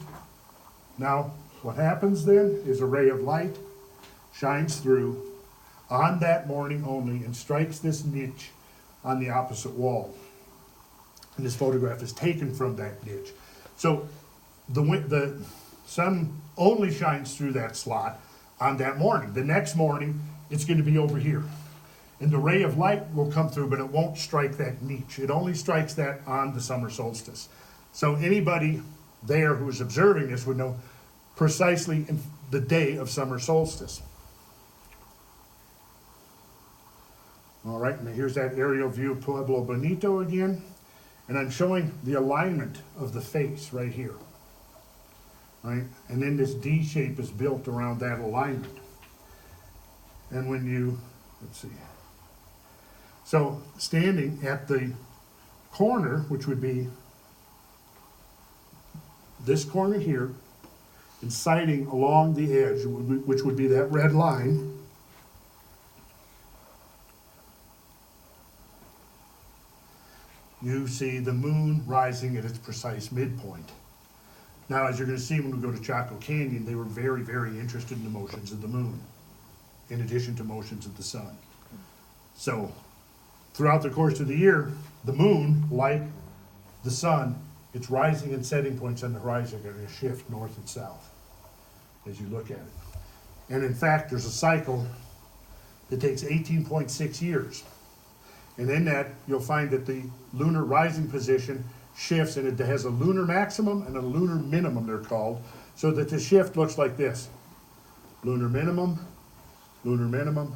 Now, what happens then is a ray of light shines through on that morning only and strikes this niche on the opposite wall. And this photograph is taken from that niche. So the sun only shines through that slot on that morning. The next morning, it's going to be over here. And the ray of light will come through, but it won't strike that niche. It only strikes that on the summer solstice. So anybody there who is observing this would know precisely the day of summer solstice. All right, and here's that aerial view of Pueblo Bonito again. And I'm showing the alignment of the face right here. Right? And then this D shape is built around that alignment. And when you, let's see. So standing at the corner, which would be this corner here, and sighting along the edge, which would be that red line, you see the moon rising at its precise midpoint. Now, as you're going to see when we go to Chaco Canyon, they were very, very interested in the motions of the moon, in addition to motions of the sun. So, throughout the course of the year, the moon, like the sun, its rising and setting points on the horizon are going to shift north and south as you look at it. And in fact, there's a cycle that takes 18.6 years. And in that, you'll find that the lunar rising position shifts, and it has a lunar maximum and a lunar minimum, they're called, so that the shift looks like this. Lunar minimum, lunar minimum,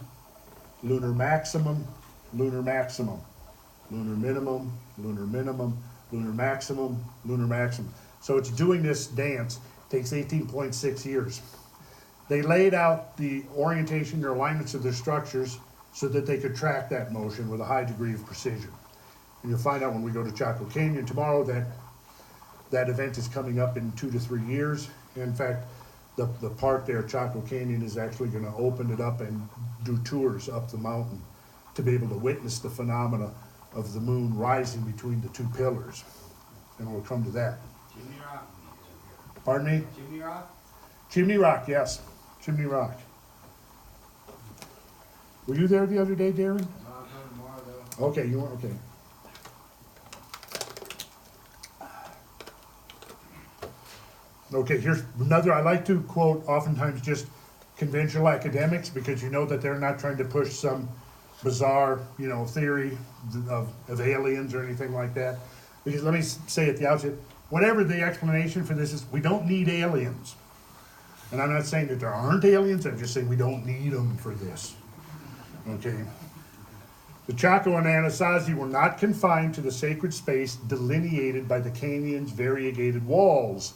lunar maximum, lunar maximum, lunar minimum, lunar minimum, lunar maximum, lunar maximum. So it's doing this dance, takes 18.6 years. They laid out the orientation or alignments of their structures so that they could track that motion with a high degree of precision. And you'll find out when we go to Chaco Canyon tomorrow that that event is coming up in 2 to 3 years. In fact, the park there, Chaco Canyon, is actually going to open it up and do tours up the mountain to be able to witness the phenomena of the moon rising between the two pillars. And we'll come to that. Chimney Rock. Pardon me? Chimney Rock? Chimney Rock, yes. Chimney Rock. Were you there the other day, Darren? No, I'm coming tomorrow though. Okay, you were, okay. Okay, here's another, I like to quote oftentimes just conventional academics because you know that they're not trying to push some bizarre, theory of aliens or anything like that. Because let me say at the outset, whatever the explanation for this is, we don't need aliens. And I'm not saying that there aren't aliens, I'm just saying we don't need them for this. Okay. The Chaco and Anasazi were not confined to the sacred space delineated by the canyon's variegated walls.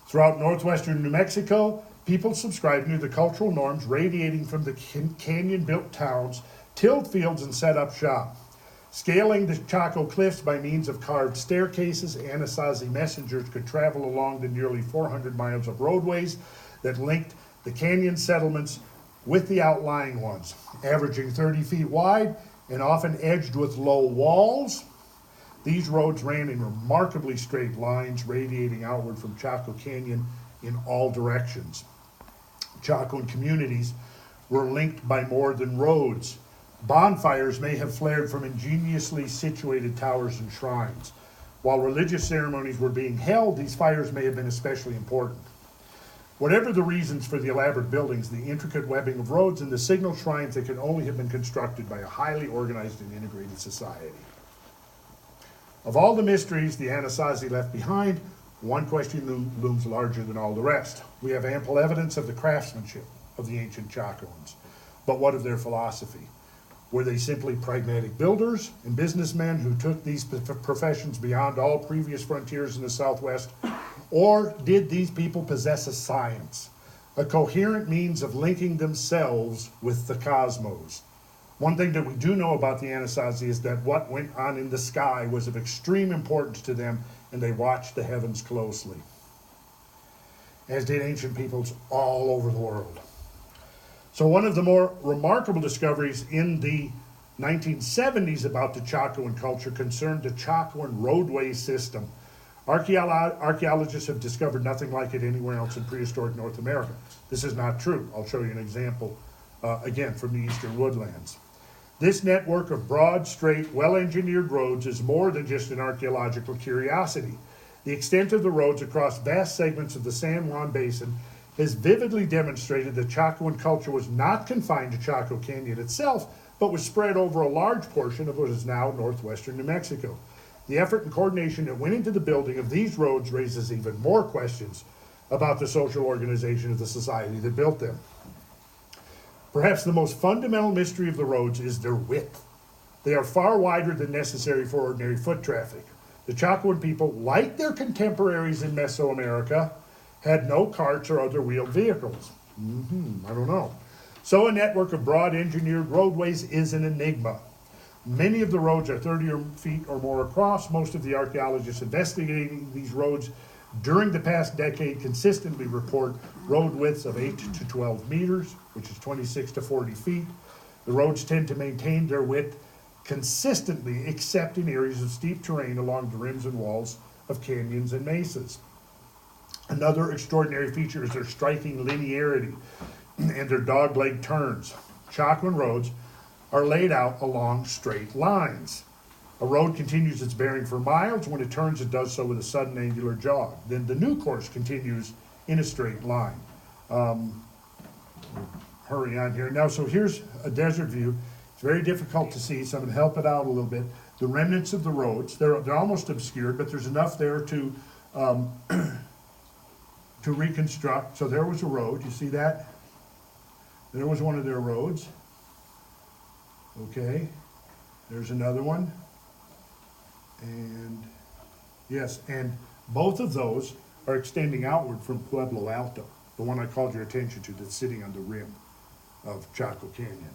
Throughout northwestern New Mexico, people subscribing to the cultural norms radiating from the canyon-built towns tilled fields and set up shop. Scaling the Chaco cliffs by means of carved staircases, Anasazi messengers could travel along the nearly 400 miles of roadways that linked the canyon settlements with the outlying ones, averaging 30 feet wide and often edged with low walls. These roads ran in remarkably straight lines, radiating outward from Chaco Canyon in all directions. Chacoan communities were linked by more than roads. Bonfires may have flared from ingeniously situated towers and shrines. While religious ceremonies were being held, these fires may have been especially important. Whatever the reasons for the elaborate buildings, the intricate webbing of roads, and the signal shrines that could only have been constructed by a highly organized and integrated society. Of all the mysteries the Anasazi left behind, one question looms larger than all the rest. We have ample evidence of the craftsmanship of the ancient Chacoans, but what of their philosophy? Were they simply pragmatic builders and businessmen who took these professions beyond all previous frontiers in the Southwest? Or did these people possess a science, a coherent means of linking themselves with the cosmos? One thing that we do know about the Anasazi is that what went on in the sky was of extreme importance to them, and they watched the heavens closely, as did ancient peoples all over the world. So one of the more remarkable discoveries in the 1970s about the Chacoan culture concerned the Chacoan roadway system. Archaeologists have discovered nothing like it anywhere else in prehistoric North America. This is not true. I'll show you an example, again, from the eastern woodlands. This network of broad, straight, well-engineered roads is more than just an archaeological curiosity. The extent of the roads across vast segments of the San Juan Basin has vividly demonstrated that Chacoan culture was not confined to Chaco Canyon itself, but was spread over a large portion of what is now northwestern New Mexico. The effort and coordination that went into the building of these roads raises even more questions about the social organization of the society that built them. Perhaps the most fundamental mystery of the roads is their width. They are far wider than necessary for ordinary foot traffic. The Chacoan people, like their contemporaries in Mesoamerica, had no carts or other wheeled vehicles. I don't know. So a network of broad engineered roadways is an enigma. Many of the roads are 30 feet or more across. Most of the archaeologists investigating these roads during the past decade consistently report road widths of 8 to 12 meters, which is 26 to 40 feet. The roads tend to maintain their width consistently, except in areas of steep terrain along the rims and walls of canyons and mesas. Another extraordinary feature is their striking linearity and their dog-leg turns. Chacoan roads are laid out along straight lines. A road continues its bearing for miles. When it turns, it does so with a sudden angular jog. Then the new course continues in a straight line. Hurry on here. Now, so here's a desert view. It's very difficult to see, so I'm going to help it out a little bit. The remnants of the roads, they're almost obscured, but there's enough there to to reconstruct. So there was a road, you see that? There was one of their roads. Okay, there's another one. And yes, and both of those are extending outward from Pueblo Alto, the one I called your attention to that's sitting on the rim of Chaco Canyon.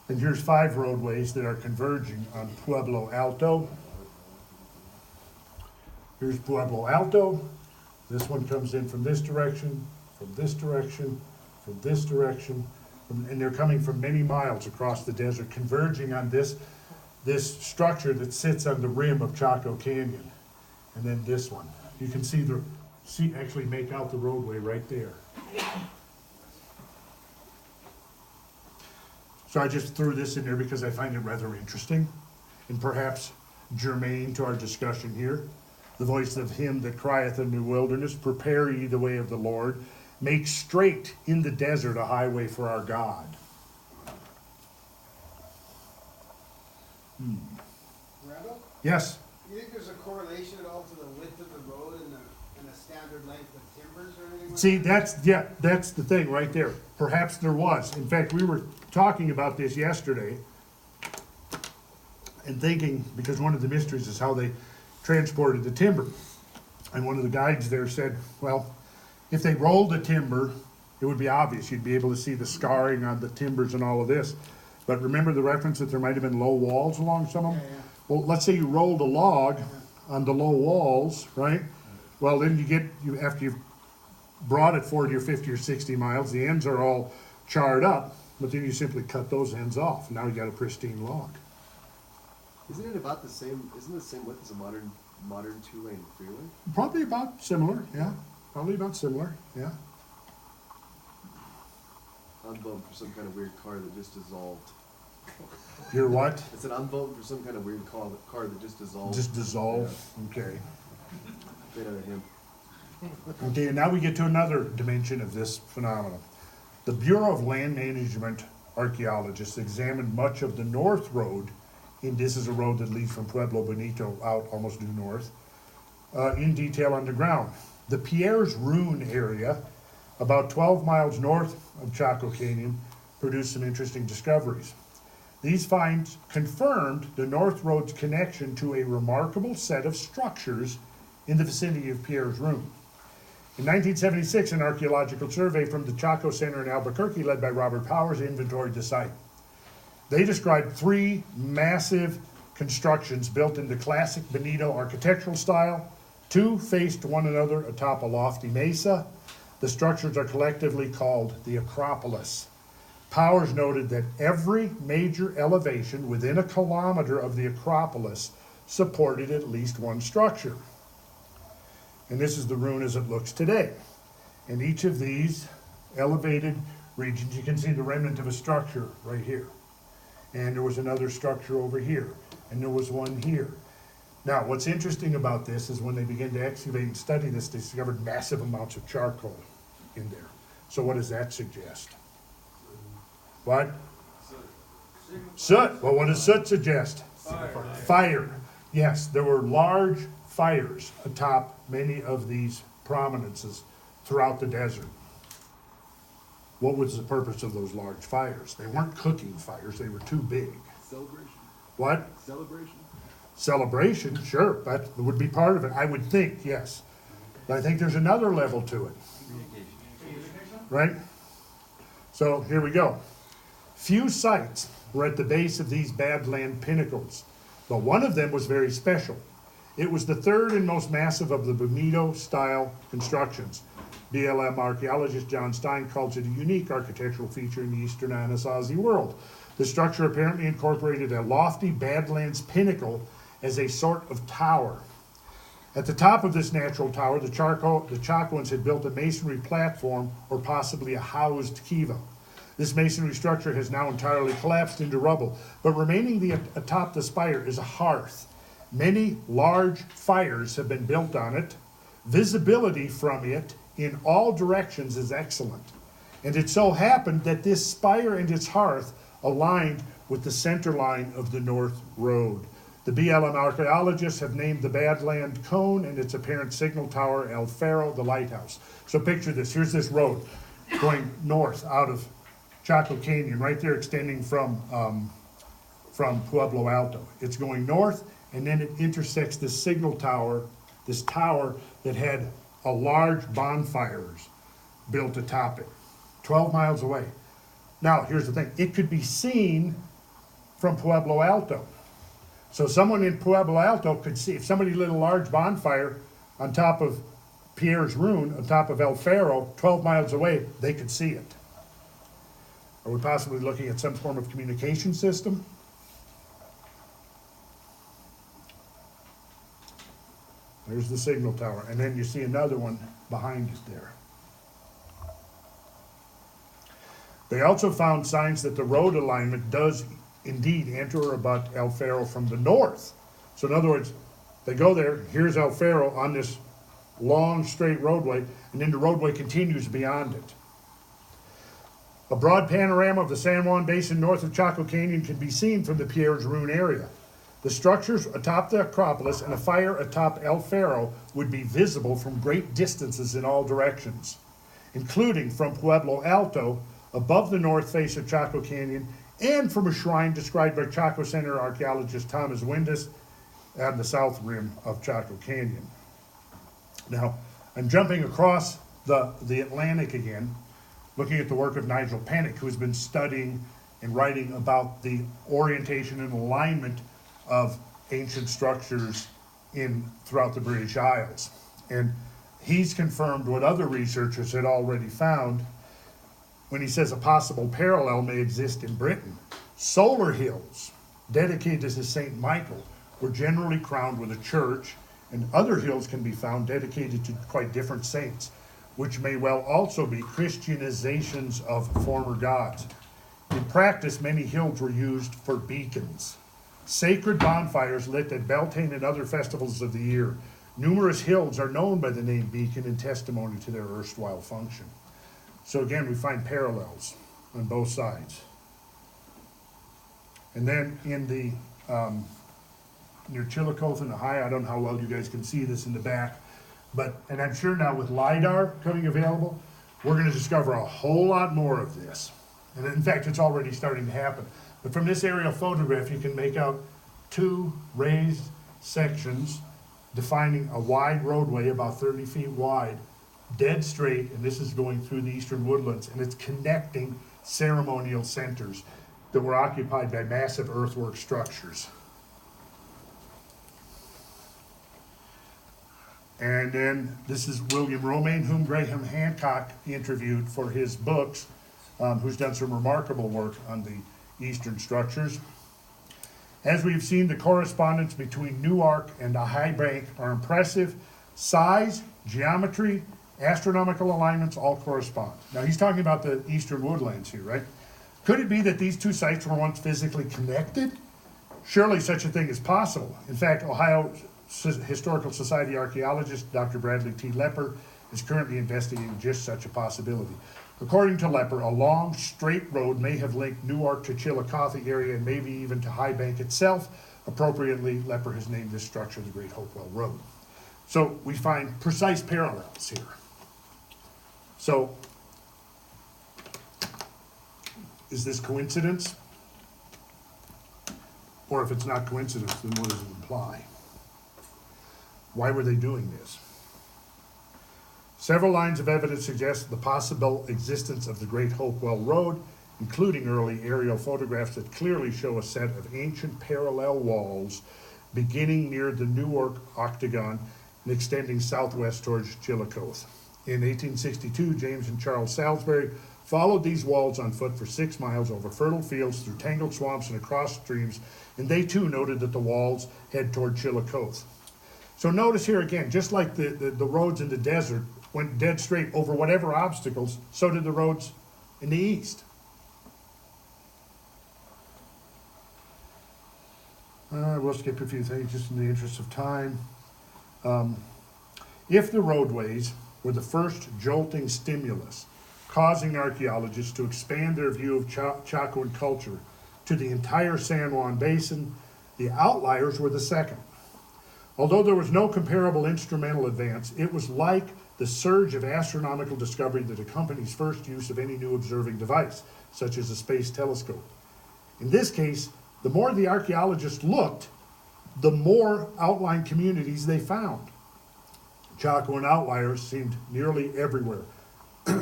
And here's 5 roadways that are converging on Pueblo Alto. Here's Pueblo Alto. This one comes in from this direction, from this direction, from this direction, and they're coming from many miles across the desert, converging on this structure that sits on the rim of Chaco Canyon. And then this one. You can actually make out the roadway right there. So I just threw this in there because I find it rather interesting and perhaps germane to our discussion here. The voice of him that crieth in the wilderness, prepare ye the way of the Lord, make straight in the desert a highway for our God. Randall? Yes? Do you think there's a correlation at all to the width of the road and the standard length of timbers or anything like See, that? that's the thing right there. Perhaps there was. In fact, we were talking about this yesterday and thinking, because one of the mysteries is how they transported the timber. And one of the guides there said, well, if they rolled the timber, it would be obvious. You'd be able to see the scarring on the timbers and all of this. But remember the reference that there might have been low walls along some of them? Yeah, yeah. Well, let's say you rolled a log on the low walls, right? Well, then after you've brought it 40 or 50 or 60 miles, the ends are all charred up, but then you simply cut those ends off. Now you got a pristine log. Isn't it about the same? Isn't it the same width as a modern two-lane freeway? Probably about similar, yeah. Probably about similar, yeah. I'm voting for some kind of weird car that just dissolved. You're what? I said I'm voting for some kind of weird car that just dissolved. Just dissolve, okay. Made out of hemp. Okay, and now we get to another dimension of this phenomenon. The Bureau of Land Management archaeologists examined much of the North Road, and this is a road that leads from Pueblo Bonito out almost due north, in detail underground. The Pierre's Rune area, about 12 miles north of Chaco Canyon, produced some interesting discoveries. These finds confirmed the North Road's connection to a remarkable set of structures in the vicinity of Pierre's Rune. In 1976, an archaeological survey from the Chaco Center in Albuquerque, led by Robert Powers, inventoried the site. They described 3 massive constructions built in the classic Bonito architectural style. 2 faced one another atop a lofty mesa. The structures are collectively called the Acropolis. Powers noted that every major elevation within a kilometer of the Acropolis supported at least one structure. And this is the rune as it looks today. In each of these elevated regions, you can see the remnant of a structure right here. And there was another structure over here. And there was one here. Now, what's interesting about this is when they began to excavate and study this, they discovered massive amounts of charcoal in there. So what does that suggest? What? Soot. Well, what does soot suggest? Fire. Yes, there were large fires atop many of these prominences throughout the desert. What was the purpose of those large fires? They weren't cooking fires, they were too big. Celebration. What? Celebration. Celebration, sure, that would be part of it, I would think, yes. But I think there's another level to it. Right? So here we go. Few sites were at the base of these badland pinnacles, but one of them was very special. It was the third and most massive of the Bonito-style constructions. BLM archaeologist John Stein calls it a unique architectural feature in the eastern Anasazi world. The structure apparently incorporated a lofty Badlands pinnacle as a sort of tower. At the top of this natural tower, the Chacoans had built a masonry platform or possibly a housed kiva. This masonry structure has now entirely collapsed into rubble, but remaining atop the spire is a hearth. Many large fires have been built on it. Visibility from it in all directions is excellent. And it so happened that this spire and its hearth aligned with the center line of the North Road. The BLM archaeologists have named the Badland Cone and its apparent signal tower El Faro, the lighthouse. So picture this, here's this road going north out of Chaco Canyon, right there extending from Pueblo Alto. It's going north, and then it intersects this signal tower, this tower that had a large bonfires built atop it, 12 miles away. Now, here's the thing. It could be seen from Pueblo Alto. So someone in Pueblo Alto could see, if somebody lit a large bonfire on top of Pierre's Rune, on top of El Faro, 12 miles away, they could see it. Are we possibly looking at some form of communication system? There's the signal tower, and then you see another one behind it there. They also found signs that the road alignment does indeed enter or abut El Faro from the north. So in other words, they go there, here's El Faro on this long straight roadway, and then the roadway continues beyond it. A broad panorama of the San Juan Basin north of Chaco Canyon can be seen from the Pierre's Rune area. The structures atop the Acropolis and a fire atop El Faro would be visible from great distances in all directions, including from Pueblo Alto, above the north face of Chaco Canyon, and from a shrine described by Chaco Center archaeologist Thomas Windus on the south rim of Chaco Canyon. Now, I'm jumping across the Atlantic again, looking at the work of Nigel Pennick, who's been studying in writing about the orientation and alignment of ancient structures throughout the British Isles. And he's confirmed what other researchers had already found when he says a possible parallel may exist in Britain. Solar hills dedicated to St. Michael were generally crowned with a church, and other hills can be found dedicated to quite different saints, which may well also be Christianizations of former gods. In practice, many hills were used for beacons. Sacred bonfires lit at Beltane and other festivals of the year. Numerous hills are known by the name Beacon in testimony to their erstwhile function. So again, we find parallels on both sides. And then in the, near Chillicothe and Ohio, I don't know how well you guys can see this in the back, and I'm sure now with LiDAR coming available, we're gonna discover a whole lot more of this. And in fact, it's already starting to happen. But from this aerial photograph, you can make out two raised sections defining a wide roadway, about 30 feet wide, dead straight, and this is going through the eastern woodlands, and it's connecting ceremonial centers that were occupied by massive earthwork structures. And then this is William Romaine, whom Graham Hancock interviewed for his books, who's done some remarkable work on the eastern structures. As we've seen, the correspondence between Newark and the High Bank are impressive. Size, geometry, astronomical alignments all correspond. Now he's talking about the eastern woodlands here, right? Could it be that these two sites were once physically connected? Surely such a thing is possible. In fact, Ohio Historical Society archaeologist Dr. Bradley T. Lepper is currently investigating just such a possibility. According to Lepper, a long, straight road may have linked Newark to Chillicothe area and maybe even to High Bank itself. Appropriately, Lepper has named this structure the Great Hopewell Road. So we find precise parallels here. So, is this coincidence? Or if it's not coincidence, then what does it imply? Why were they doing this? Several lines of evidence suggest the possible existence of the Great Hopewell Road, including early aerial photographs that clearly show a set of ancient parallel walls beginning near the Newark Octagon and extending southwest towards Chillicothe. In 1862, James and Charles Salisbury followed these walls on foot for 6 miles over fertile fields, through tangled swamps and across streams, and they too noted that the walls head toward Chillicothe. So notice here again, just like the roads in the desert went dead straight over whatever obstacles, so did the roads in the east. We'll skip a few things just in the interest of time. If the roadways were the first jolting stimulus, causing archaeologists to expand their view of Chacoan culture to the entire San Juan Basin, the outliers were the second. Although there was no comparable instrumental advance, it was like the surge of astronomical discovery that accompanies first use of any new observing device, such as a space telescope. In this case, the more the archaeologists looked, the more outlying communities they found. Chacoan outliers seemed nearly everywhere.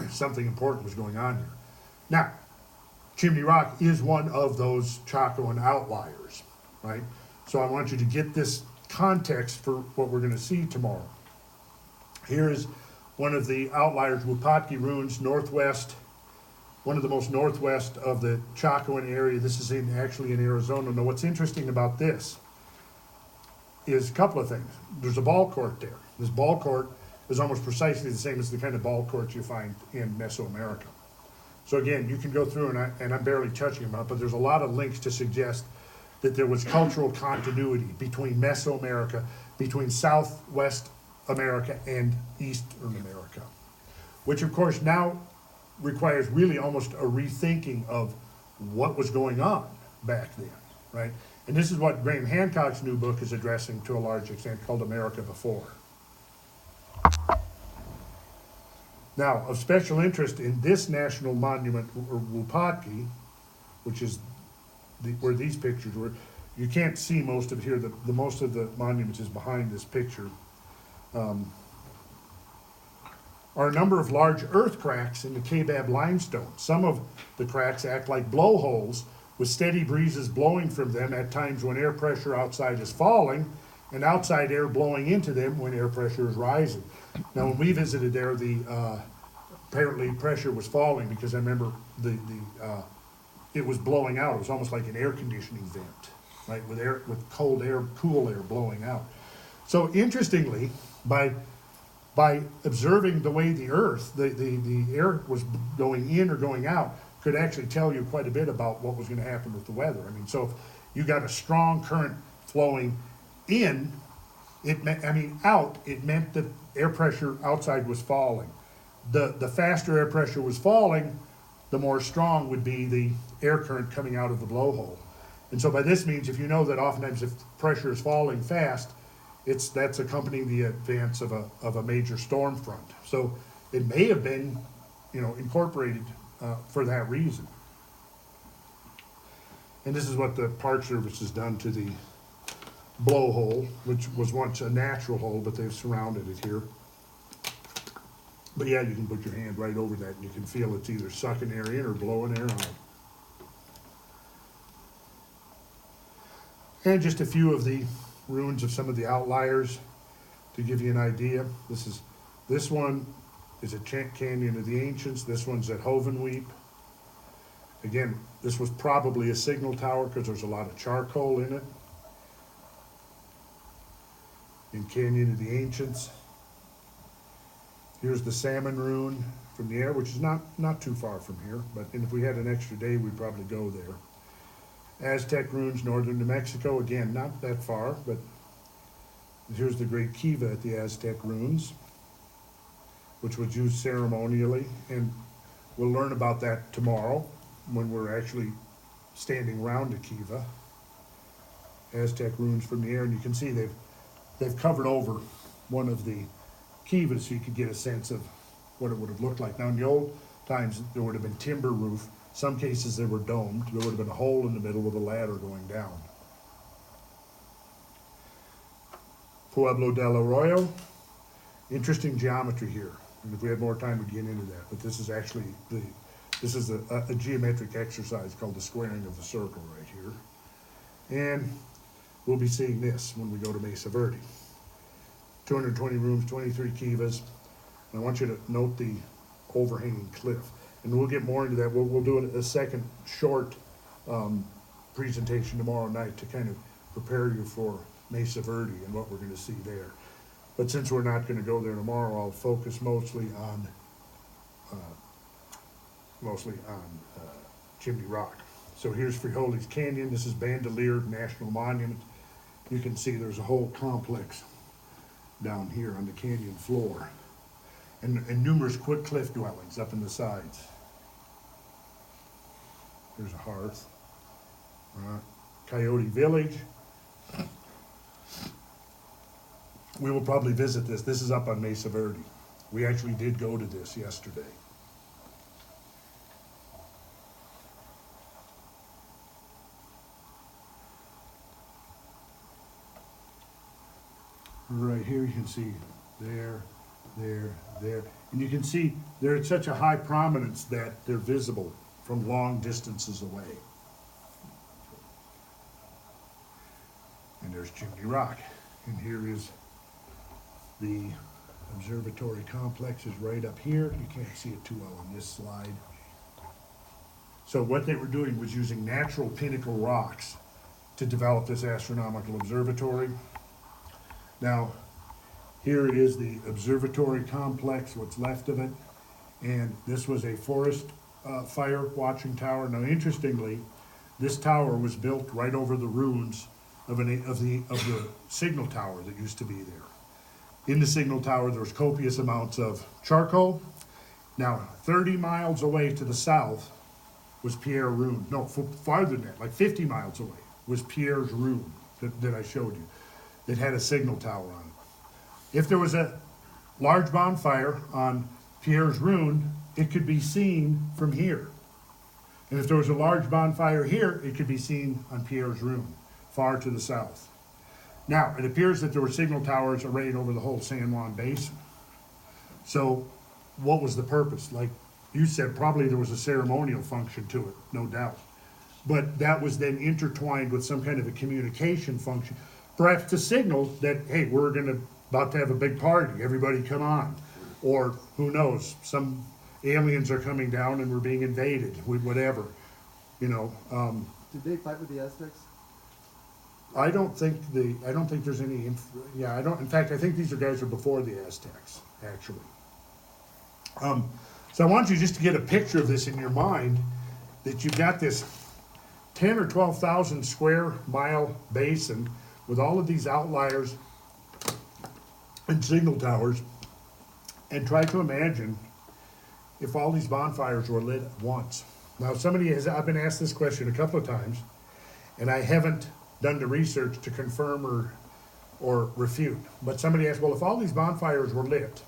Something important was going on here. Now, Chimney Rock is one of those Chacoan outliers, right? So I want you to get this context for what we're going to see tomorrow. Here is one of the outliers, Wupatki ruins, northwest, one of the most northwest of the Chacoan area. This is actually in Arizona. Now, what's interesting about this is a couple of things. There's a ball court there. This ball court is almost precisely the same as the kind of ball courts you find in Mesoamerica. So again, you can go through, and I'm barely touching them up, but there's a lot of links to suggest that there was cultural continuity between Mesoamerica, between Southwest America and Eastern America, which of course now requires really almost a rethinking of what was going on back then, right? And this is what Graham Hancock's new book is addressing to a large extent, called America Before. Now, of special interest in this national monument, Wupatki, which is where these pictures were, you can't see most of it here. The most of the monuments is behind this picture. are a number of large earth cracks in the Kebab limestone. Some of the cracks act like blowholes, with steady breezes blowing from them at times when air pressure outside is falling, and outside air blowing into them when air pressure is rising. Now, when we visited there, apparently pressure was falling because I remember it was blowing out. It was almost like an air conditioning vent, right, with cold air, cool air blowing out. So interestingly, by observing the way the earth, the air was going in or going out, could actually tell you quite a bit about what was going to happen with the weather. I mean, so if you got a strong current flowing in, out, it meant that air pressure outside was falling. The faster air pressure was falling, the more strong would be the air current coming out of the blowhole. And so by this means, if you know that oftentimes if pressure is falling fast, that's accompanying the advance of a major storm front. So it may have been, incorporated for that reason. And this is what the Park Service has done to the blowhole, which was once a natural hole, but they've surrounded it here. But yeah, you can put your hand right over that and you can feel it's either sucking air in or blowing air out. And just a few of the ruins of some of the outliers to give you an idea. This one is at Canyon of the Ancients. This one's at Hovenweep. Again, this was probably a signal tower because there's a lot of charcoal in it. In Canyon of the Ancients. Here's the Salmon Rune from the air, which is not too far from here, but if we had an extra day, we'd probably go there. Aztec ruins, northern New Mexico, again, not that far, but here's the Great Kiva at the Aztec ruins, which was used ceremonially, and we'll learn about that tomorrow when we're actually standing around the Kiva. Aztec ruins from the air, and you can see they've covered over one of the Kivas so you could get a sense of what it would have looked like. Now, in the old times, there would have been timber roof. Some cases they were domed. There would have been a hole in the middle with a ladder going down. Pueblo del Arroyo. Interesting geometry here. And if we had more time, we'd get into that. But this is actually a geometric exercise called the squaring of the circle right here. And we'll be seeing this when we go to Mesa Verde. 220 rooms, 23 kivas. And I want you to note the overhanging cliff. And we'll get more into that. We'll do a second short presentation tomorrow night to kind of prepare you for Mesa Verde and what we're going to see there. But since we're not going to go there tomorrow, I'll focus mostly on Chimney Rock. So here's Frijoles Canyon. This is Bandelier National Monument. You can see there's a whole complex down here on the canyon floor, and numerous quick cliff dwellings up in the sides. There's a hearth. Coyote Village. We will probably visit this. This is up on Mesa Verde. We actually did go to this yesterday. Right here you can see there, and you can see they're at such a high prominence that they're visible from long distances away. And there's Chimney Rock, and here is the observatory complex is right up here. You can't see it too well on this slide. So what they were doing was using natural pinnacle rocks to develop this astronomical observatory. Now, here is the observatory complex, what's left of it, and this was a forest fire watching tower. Now, interestingly, this tower was built right over the ruins of the signal tower that used to be there. In the signal tower, there was copious amounts of charcoal. Now, 30 miles away to the south was Pierre Rune. No, farther than that, like 50 miles away, was Pierre's Rune that I showed you. It had a signal tower on it. If there was a large bonfire on Pierre's Rune, it could be seen from here. And if there was a large bonfire here, it could be seen on Pierre's Rune, far to the south. Now, it appears that there were signal towers arrayed over the whole San Juan Basin. So what was the purpose? Like you said, probably there was a ceremonial function to it, no doubt. But that was then intertwined with some kind of a communication function, perhaps to signal that, hey, we're about to have a big party, everybody come on. Or who knows, some aliens are coming down and we're being invaded, whatever, you know. Did they fight with the Aztecs? I don't think there's any, in fact, I think these guys are before the Aztecs, actually. So I want you just to get a picture of this in your mind, that you've got this 10 or 12,000 square mile basin with all of these outliers and signal towers, and try to imagine if all these bonfires were lit at once. Now, I've been asked this question a couple of times, and I haven't done the research to confirm or refute. But somebody asked, well, if all these bonfires were lit,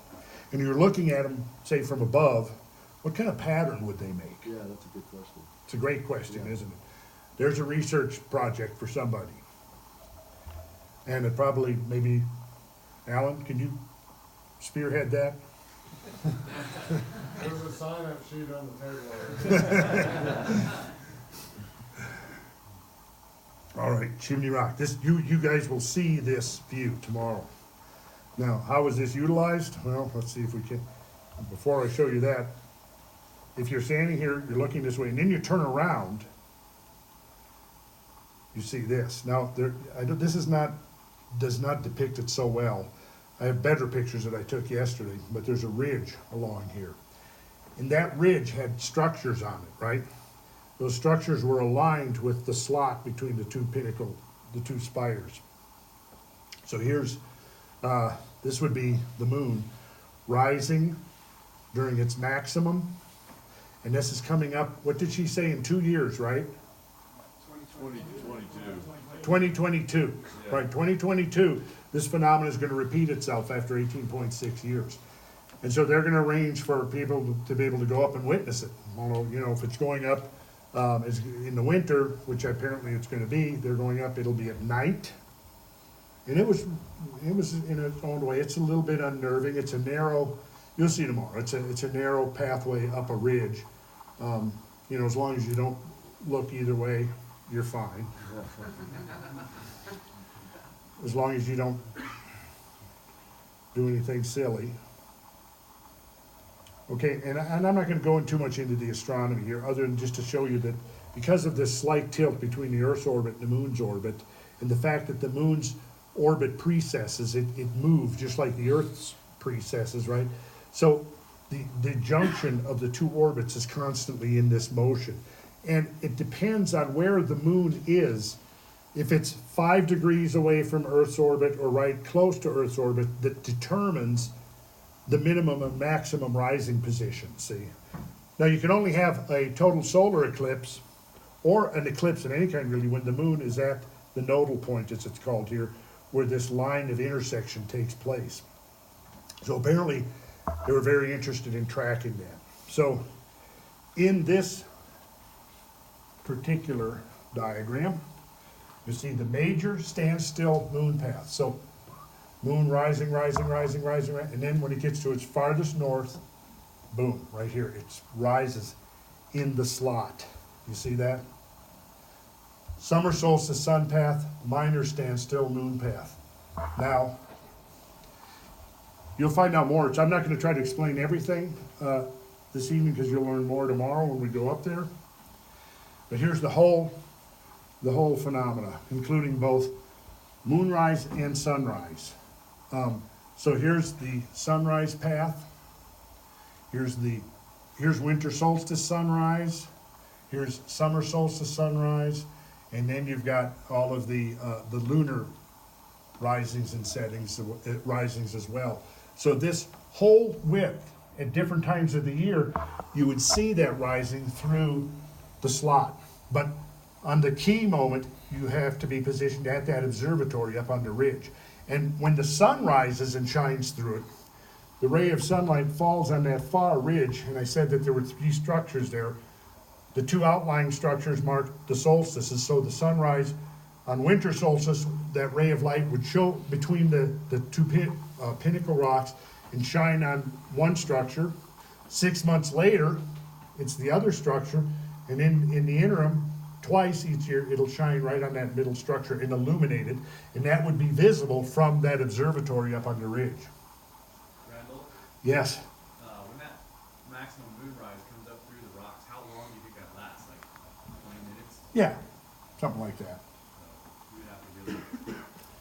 and you're looking at them, say, from above, what kind of pattern would they make? Yeah, that's a good question. It's a great question, isn't it? There's a research project for somebody. And it probably, maybe, Alan, can you spearhead that? There's a sign-up sheet on the table. All right, Chimney Rock. You guys will see this view tomorrow. Now, how is this utilized? Well, let's see if we can. Before I show you that, if you're standing here, you're looking this way, and then you turn around, you see this. Now, this does not depict it so well. I have better pictures that I took yesterday, but there's a ridge along here. And that ridge had structures on it, right? Those structures were aligned with the slot between the two spires. So here's, this would be the moon rising during its maximum. And this is coming up, what did she say, in 2 years, right? 2022, right, 2022, this phenomenon is going to repeat itself after 18.6 years. And so they're going to arrange for people to be able to go up and witness it. Although, you know, if it's going up in the winter, which apparently it's going to be, they're going up, it'll be at night. And it was in its own way, it's a little bit unnerving. It's a narrow, you'll see tomorrow, it's a narrow pathway up a ridge. You know, as long as you don't look either way, you're fine. As long as you don't do anything silly. Okay, and I'm not going to go in too much into the astronomy here, other than just to show you that because of this slight tilt between the Earth's orbit and the moon's orbit, and the fact that the moon's orbit precesses, it moves just like the Earth's precesses, right? So the junction of the two orbits is constantly in this motion. And it depends on where the moon is. If it's 5 degrees away from Earth's orbit or right close to Earth's orbit, that determines the minimum and maximum rising position, see? Now you can only have a total solar eclipse or an eclipse of any kind really when the moon is at the nodal point, as it's called here, where this line of intersection takes place. So apparently they were very interested in tracking that. So in this particular diagram, you see the major standstill moon path. So moon rising, and then when it gets to its farthest north, boom, right here, it rises in the slot. You see that? Summer solstice sun path, minor standstill moon path. Now, you'll find out more. I'm not going to try to explain everything this evening because you'll learn more tomorrow when we go up there. But here's the whole phenomena, including both moonrise and sunrise. So here's the sunrise path. Here's winter solstice sunrise. Here's summer solstice sunrise, and then you've got all of the lunar risings and settings, risings as well. So this whole width at different times of the year, you would see that rising through the slot. But on the key moment, you have to be positioned at that observatory up on the ridge. And when the sun rises and shines through it, the ray of sunlight falls on that far ridge, and I said that there were 3 structures there. The 2 outlying structures mark the solstices, so the sunrise on winter solstice, that ray of light would show between the 2 pinnacle rocks and shine on one structure. 6 months later, it's the other structure, and in the interim, twice each year, it'll shine right on that middle structure and illuminate it, and that would be visible from that observatory up on the ridge. Randall, Yes. when that maximum moonrise comes up through the rocks, how long do you think that lasts? Like 20 minutes? Yeah, something like that. You would have to really,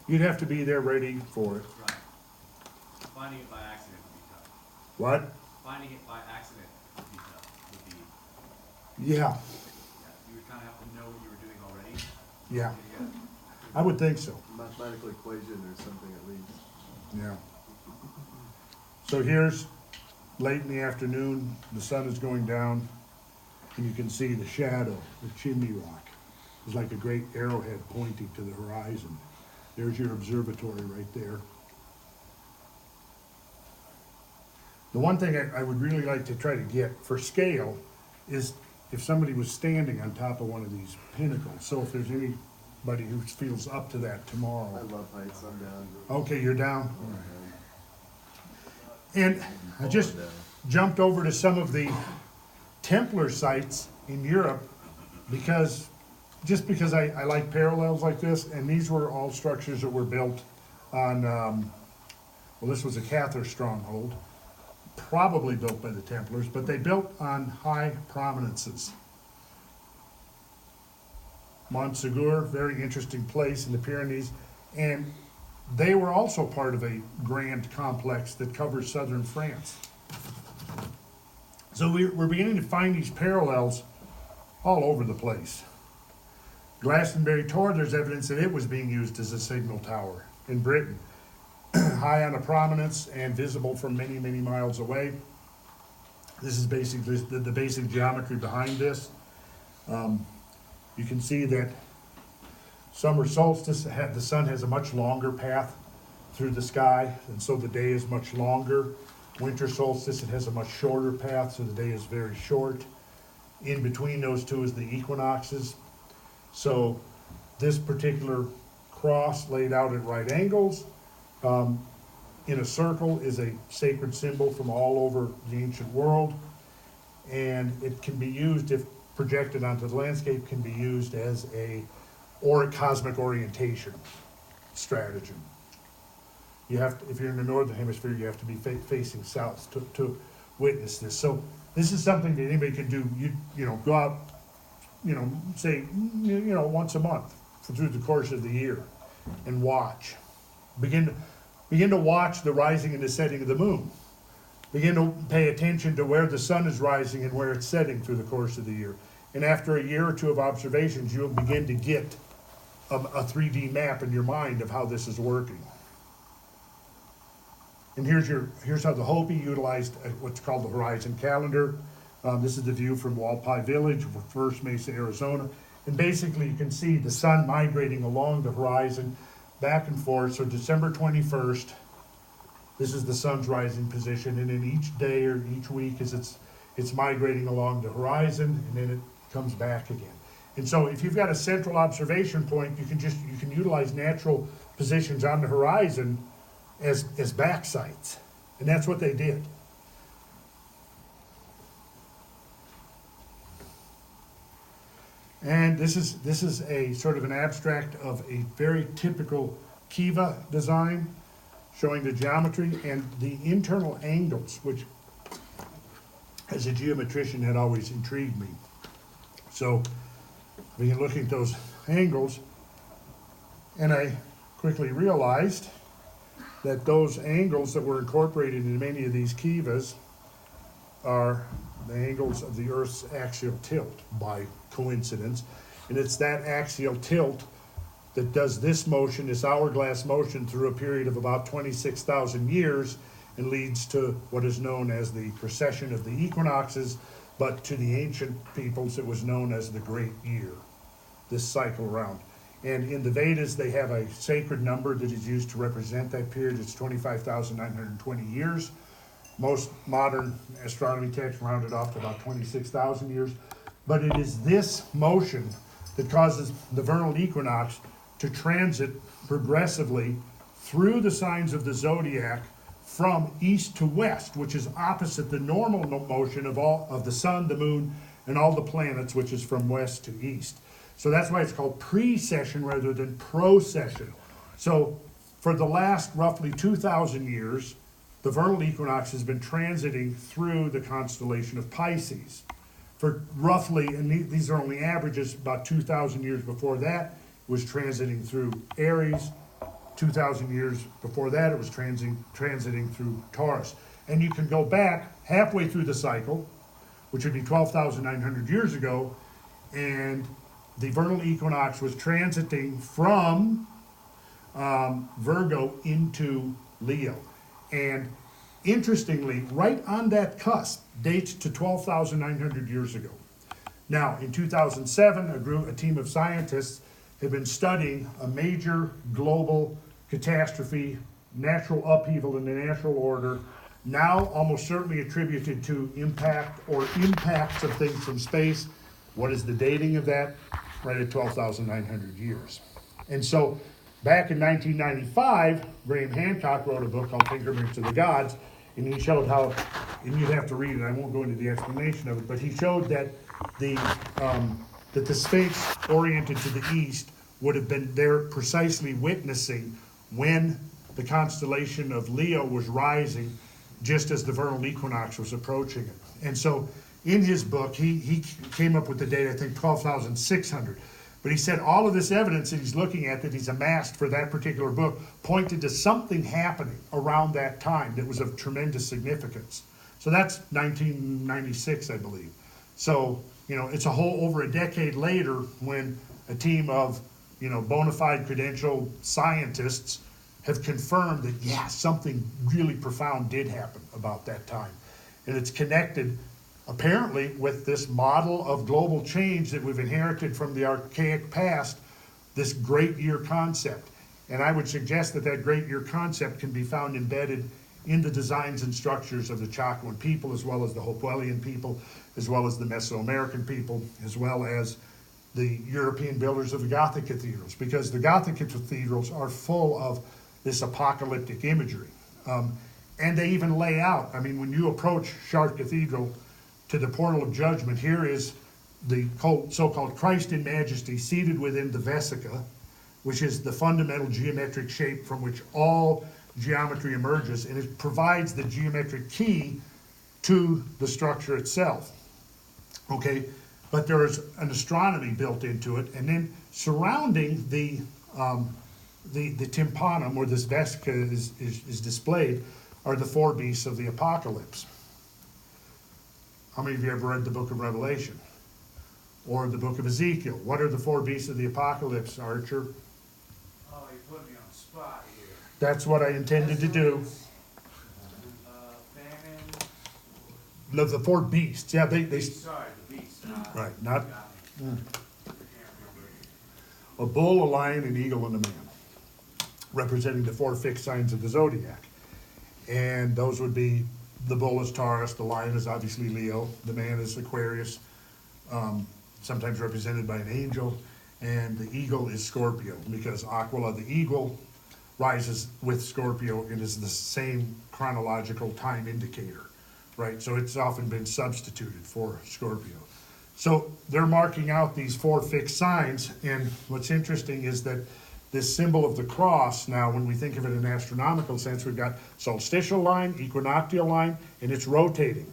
You'd have to be there ready for it. right. Finding it by accident would be tough. What? Finding it by accident would be tough. Would be, Yeah, yeah, you would kind of have to know what you were doing already. yeah, Yeah. I would think so. Mathematical equation or something at least. Yeah. So here's late in the afternoon, the sun is going down, and you can see the shadow, the chimney rock. It's like a great arrowhead pointing to the horizon. There's your observatory right there. The one thing I would really like to try to get for scale is if somebody was standing on top of one of these pinnacles. So if there's anybody who feels up to that I tomorrow. love heights, I'm down. Okay, you're down? All right. And I just jumped over to some of the Templar sites in Europe because I like parallels like this, and these were all structures that were built on, well, this was a Catholic stronghold, probably built by the Templars, but they built on high prominences. Montsegur, very interesting place in the Pyrenees, and they were also part of a grand complex that covers southern France. So we're beginning to find these parallels all over the place. Glastonbury Tor, there's evidence that it was being used as a signal tower in Britain, high on a prominence and visible from many, many miles away. This is basically the basic geometry behind this. You can see that summer solstice, the sun has a much longer path through the sky, and so the day is much longer. Winter solstice, it has a much shorter path, so the day is very short. In between those two is the equinoxes. So this particular cross laid out at right angles in a circle is a sacred symbol from all over the ancient world, and it can be used, if projected onto the landscape, can be used as a cosmic orientation stratagem. You have to, if you're in the northern hemisphere, you have to be facing south to witness this. So this is something that anybody can do. You know, go out, say, once a month through the course of the year and watch. Begin to watch the rising and the setting of the moon. Begin to pay attention to where the sun is rising and where it's setting through the course of the year. And after a year or two of observations, you'll begin to get a 3D map in your mind of how this is working. And here's how the Hopi utilized what's called the horizon calendar. This is the view from Walpi Village, First Mesa, Arizona. And basically you can see the sun migrating along the horizon back and forth. So December 21st, this is the sun's rising position, and in each day or each week as it's migrating along the horizon, and then it comes back again. And so if you've got a central observation point, you can utilize natural positions on the horizon as back sites. And that's what they did. And this is a sort of an abstract of a very typical kiva design, showing the geometry and the internal angles, which as a geometrician had always intrigued me. So I began looking at those angles, and I quickly realized that those angles that were incorporated in many of these kivas are the angles of the Earth's axial tilt by coincidence. And it's that axial tilt that does this motion, this hourglass motion, through a period of about 26,000 years and leads to what is known as the precession of the equinoxes, but to the ancient peoples it was known as the Great Year, this cycle round. And in the Vedas they have a sacred number that is used to represent that period. It's 25,920 years. Most modern astronomy texts round it off to about 26,000 years. But it is this motion that causes the vernal equinox to transit progressively through the signs of the zodiac from east to west, which is opposite the normal motion of the sun, the moon, and all the planets, which is from west to east. So that's why it's called precession rather than procession. So for the last roughly 2,000 years, the vernal equinox has been transiting through the constellation of Pisces. For roughly, and these are only averages, about 2,000 years before that, it was transiting through Aries. 2,000 years before that, it was transiting through Taurus. And you can go back halfway through the cycle, which would be 12,900 years ago, and the vernal equinox was transiting from Virgo into Leo. And interestingly, right on that cusp, dates to 12,900 years ago. Now, in 2007, a team of scientists had been studying a major global catastrophe, natural upheaval in the natural order, now almost certainly attributed to impact or impacts of things from space. What is the dating of that? Right at 12,900 years. And so back in 1995, Graham Hancock wrote a book called Grimerica to the Gods, and he showed how, and you'd have to read it, I won't go into the explanation of it, but he showed that the Sphinx oriented to the east would have been there precisely witnessing when the constellation of Leo was rising, just as the vernal equinox was approaching it. And so in his book, he came up with the date, I think 12,600. But he said all of this evidence that he's looking at, that he's amassed for that particular book, pointed to something happening around that time that was of tremendous significance. So that's 1996, I believe. So, it's a whole over a decade later when a team of, bona fide credentialed scientists have confirmed that, yeah, something really profound did happen about that time. And it's connected apparently with this model of global change that we've inherited from the archaic past, this great year concept. And I would suggest that that great year concept can be found embedded in the designs and structures of the Chacoan people, as well as the Hopewellian people, as well as the Mesoamerican people, as well as the European builders of the Gothic cathedrals, because the Gothic cathedrals are full of this apocalyptic imagery. And they even lay out, when you approach Chartres Cathedral to the portal of judgment, here is the so-called Christ in Majesty seated within the Vesica, which is the fundamental geometric shape from which all geometry emerges, and it provides the geometric key to the structure itself. Okay, but there is an astronomy built into it, and then surrounding the tympanum, where this Vesica is displayed, are the four beasts of the apocalypse. How many of you ever read the book of Revelation? Or the book of Ezekiel? What are the four beasts of the apocalypse, Archer? Oh, you put me on the spot here. That's what I intended to do. Famine. The four beasts. Yeah, they Sorry, the beast. right, not a bull, a lion, an eagle, and a man, representing the four fixed signs of the zodiac. And those would be, the bull is Taurus, the lion is obviously Leo, the man is Aquarius, sometimes represented by an angel, and the eagle is Scorpio, because Aquila, the eagle, rises with Scorpio and is the same chronological time indicator, right? So it's often been substituted for Scorpio. So they're marking out these four fixed signs, and what's interesting is that this symbol of the cross, now when we think of it in an astronomical sense, we've got solstitial line, equinoctial line, and it's rotating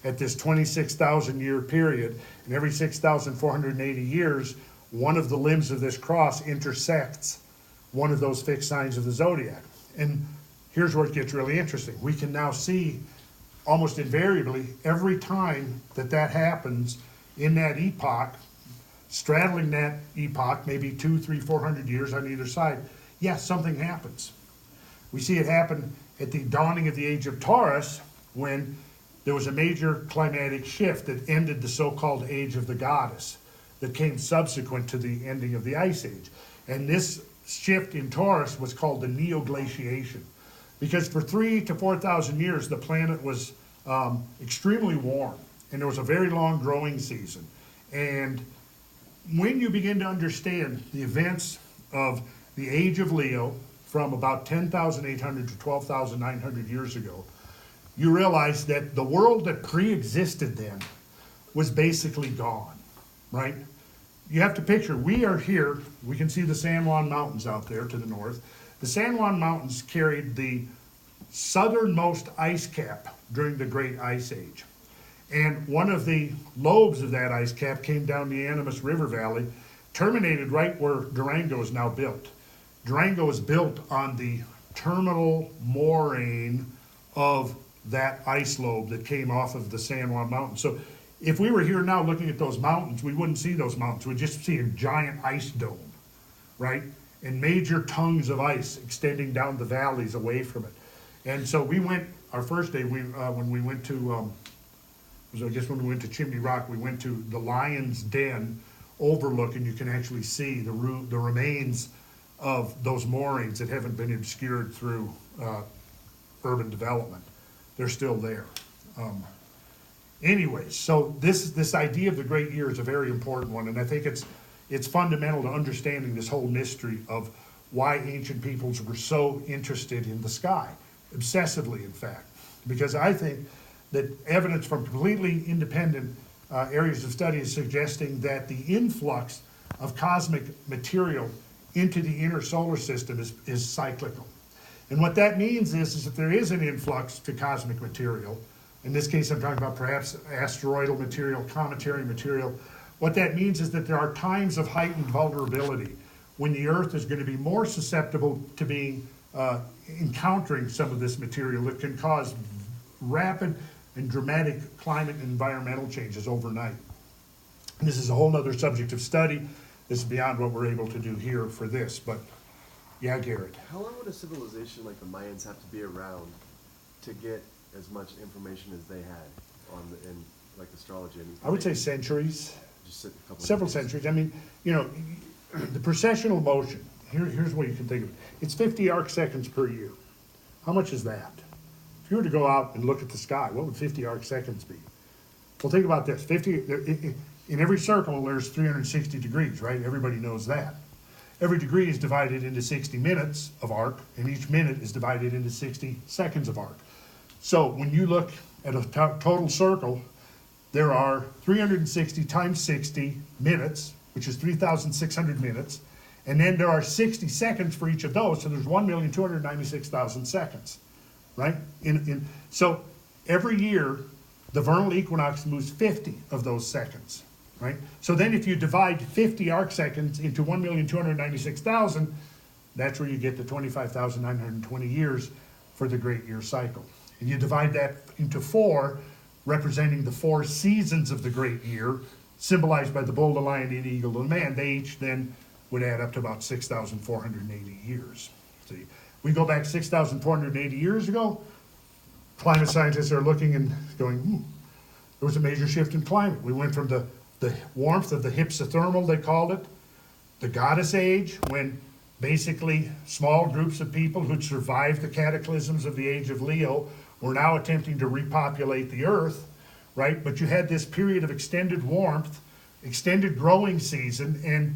at this 26,000 year period. And every 6,480 years, one of the limbs of this cross intersects one of those fixed signs of the zodiac. And here's where it gets really interesting. We can now see almost invariably every time that happens in that epoch, straddling that epoch, maybe 200, 300, 400 years on either side, yes, something happens. We see it happen at the dawning of the age of Taurus, when there was a major climatic shift that ended the so-called age of the goddess that came subsequent to the ending of the Ice Age. And this shift in Taurus was called the neoglaciation, because for 3,000 to 4,000 years, the planet was extremely warm, and there was a very long growing season. And when you begin to understand the events of the age of Leo, from about 10,800 to 12,900 years ago, you realize that the world that pre-existed then was basically gone, right? You have to picture, we are here, we can see the San Juan Mountains out there to the north. The San Juan Mountains carried the southernmost ice cap during the Great Ice Age. And one of the lobes of that ice cap came down the Animas River Valley, terminated right where Durango is now built. Durango is built on the terminal moraine of that ice lobe that came off of the San Juan Mountains. So if we were here now looking at those mountains, we wouldn't see those mountains. We'd just see a giant ice dome, right? And major tongues of ice extending down the valleys away from it. And so we went, our first day, when we went to, I guess when we went to Chimney Rock, we went to the Lion's Den overlook, and you can actually see the remains of those moorings that haven't been obscured through urban development. They're still there. Anyways, so this idea of the great year is a very important one, and I think it's fundamental to understanding this whole mystery of why ancient peoples were so interested in the sky, obsessively in fact, because I think that evidence from completely independent areas of study is suggesting that the influx of cosmic material into the inner solar system is cyclical. And what that means is if there is an influx to cosmic material, in this case I'm talking about perhaps asteroidal material, cometary material, what that means is that there are times of heightened vulnerability when the Earth is going to be more susceptible to being encountering some of this material that can cause rapid and dramatic climate and environmental changes overnight. And this is a whole other subject of study. This is beyond what we're able to do here for this, but yeah, Garrett. How long would a civilization like the Mayans have to be around to get as much information as they had in like astrology? I would say centuries, just a couple several centuries. I mean, you know, the precessional motion, here's what you can think of it. It's 50 arc seconds per year. How much is that? If you were to go out and look at the sky, what would 50 arc seconds be? Well, think about this. In every circle, there's 360 degrees, right? Everybody knows that. Every degree is divided into 60 minutes of arc, and each minute is divided into 60 seconds of arc. So when you look at a total circle, there are 360 times 60 minutes, which is 3,600 minutes, and then there are 60 seconds for each of those, so there's 1,296,000 seconds, right? So every year, the vernal equinox moves 50 of those seconds, right? So then if you divide 50 arc seconds into 1,296,000, that's where you get the 25,920 years for the great year cycle. And you divide that into 4, representing the 4 seasons of the great year, symbolized by the bull, the lion, the eagle, and the man. They each then would add up to about 6,480 years. See, we go back 6,480 years ago, climate scientists are looking and going, there was a major shift in climate. We went from the warmth of the hypsothermal, they called it, the goddess age, when basically small groups of people who'd survived the cataclysms of the age of Leo were now attempting to repopulate the earth, right? But you had this period of extended warmth, extended growing season, and